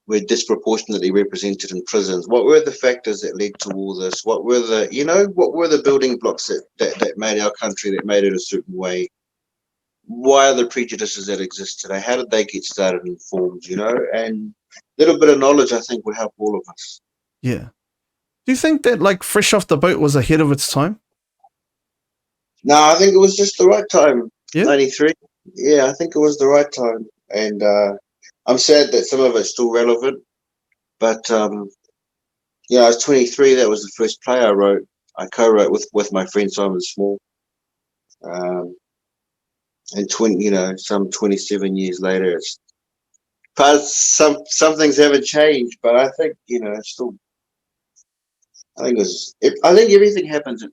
we're disproportionately represented in prisons? What were the factors that led to all this? What were the building blocks that made our country, that made it a certain way? Why are the prejudices that exist today? How did they get started and formed? And a little bit of knowledge, I think, would help all of us. Yeah. Do you think that, like, Fresh Off the Boat was ahead of its time? No, I think it was just the right time. Yeah? 93. Yeah, I think it was the right time. And I'm sad that some of it's still relevant. But, I was 23. That was the first play I wrote. I co-wrote with my friend Simon Small. And some 27 years later, it's some things haven't changed, but I think it's still. I think everything happens.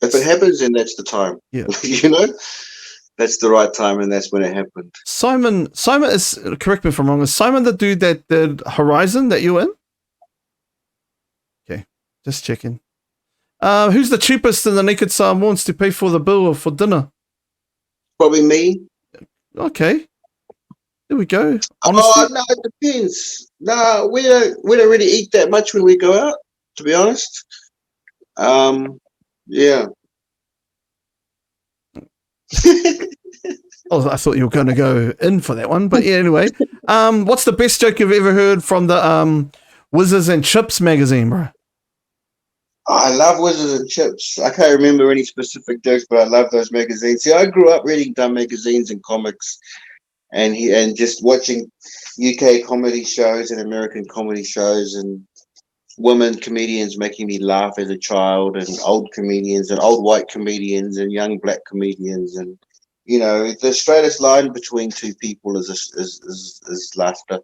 If it happens, then that's the time. Yeah. That's the right time, and that's when it happened. Simon is, correct me if I'm wrong, is Simon the dude that did Horizon that you were in? Okay, just checking. Who's the cheapest in the Naked Samoans to pay for the bill or for dinner? Probably me. Okay. There we go. Honesty? No, it depends. No, we don't really eat that much when we go out, to be honest. Yeah. Oh, I thought you were going to go in for that one, but yeah, anyway. What's the best joke you've ever heard from the Whizzes and Chips magazine, bro? I love Wizards and Chips. I can't remember any specific jokes, but I love those magazines. See, I grew up reading dumb magazines and comics, and just watching UK comedy shows and American comedy shows, and women comedians making me laugh as a child, and old comedians and old white comedians and young black comedians, and the straightest line between two people is laughter.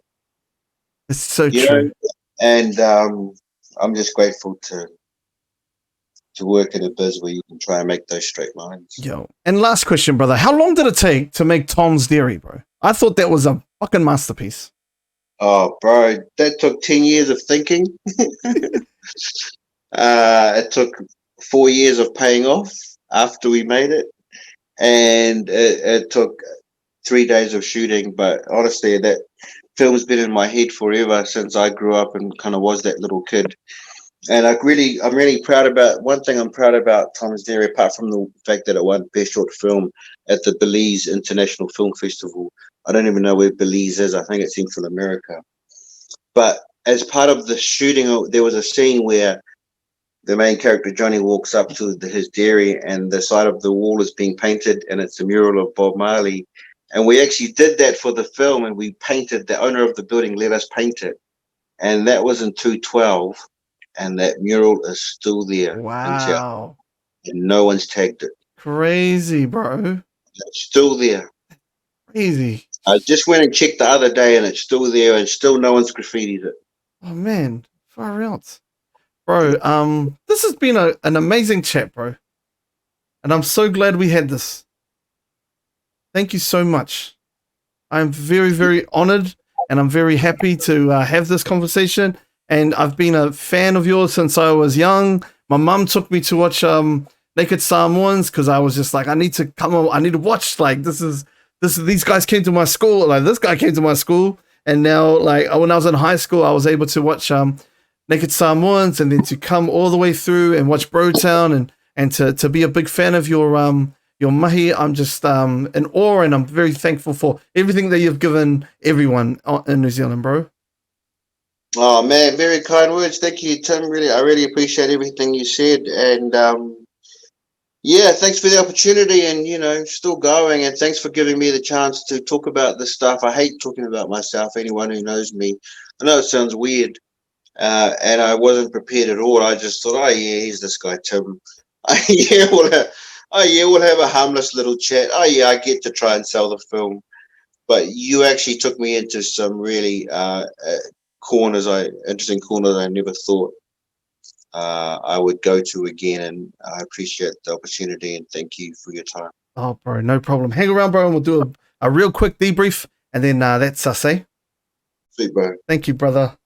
It's so true. And I'm just grateful to work in a biz where you can try and make those straight lines. Yo, and last question, brother. How long did it take to make Tom's Dairy, bro? I thought that was a fucking masterpiece. Oh, bro, that took 10 years of thinking. It took 4 years of paying off after we made it. And it took 3 days of shooting. But honestly, that film's been in my head forever since I grew up and kind of was that little kid. And I'm really proud about, one thing I'm proud about Tom's Dairy, apart from the fact that it won Best Short Film at the Belize International Film Festival. I don't even know where Belize is. I think it's Central America. But as part of the shooting, there was a scene where the main character, Johnny, walks up to his dairy, and the side of the wall is being painted, and it's a mural of Bob Marley. And we actually did that for the film, and we painted, the owner of the building let us paint it. And that was in 2012. And that mural is still there. Wow. And no one's tagged it. Crazy, bro. It's still there. Crazy. I just went and checked the other day, and it's still there, and still no one's graffitied it. Oh, man. Far out. Bro, this has been an amazing chat, bro. And I'm so glad we had this. Thank you so much. I'm very, very honored and I'm very happy to have this conversation. And I've been a fan of yours since I was young. My mum took me to watch Naked Samoans because I was just like, I need to come on, I need to watch, like, these guys came to my school, like this guy came to my school, and now, like, when I was in high school, I was able to watch Naked Samoans, and then to come all the way through and watch Brotown, and to be a big fan of your mahi. I'm just in awe, and I'm very thankful for everything that you've given everyone in New Zealand, bro. Oh man, very kind words. Thank you, Tim. I really appreciate everything you said, and yeah, thanks for the opportunity, and still going, and thanks for giving me the chance to talk about this stuff. I hate talking about myself. Anyone who knows me, I know it sounds weird, and I wasn't prepared at all. I just thought, oh yeah, he's this guy Tim. We'll have a harmless little chat. Oh yeah, I get to try and sell the film, but you actually took me into some really interesting corners I never thought I would go to again, and I appreciate the opportunity and thank you for your time. Oh, bro, no problem. Hang around, bro, and we'll do a real quick debrief, and then that's us, eh? Sweet, bro. Thank you, brother.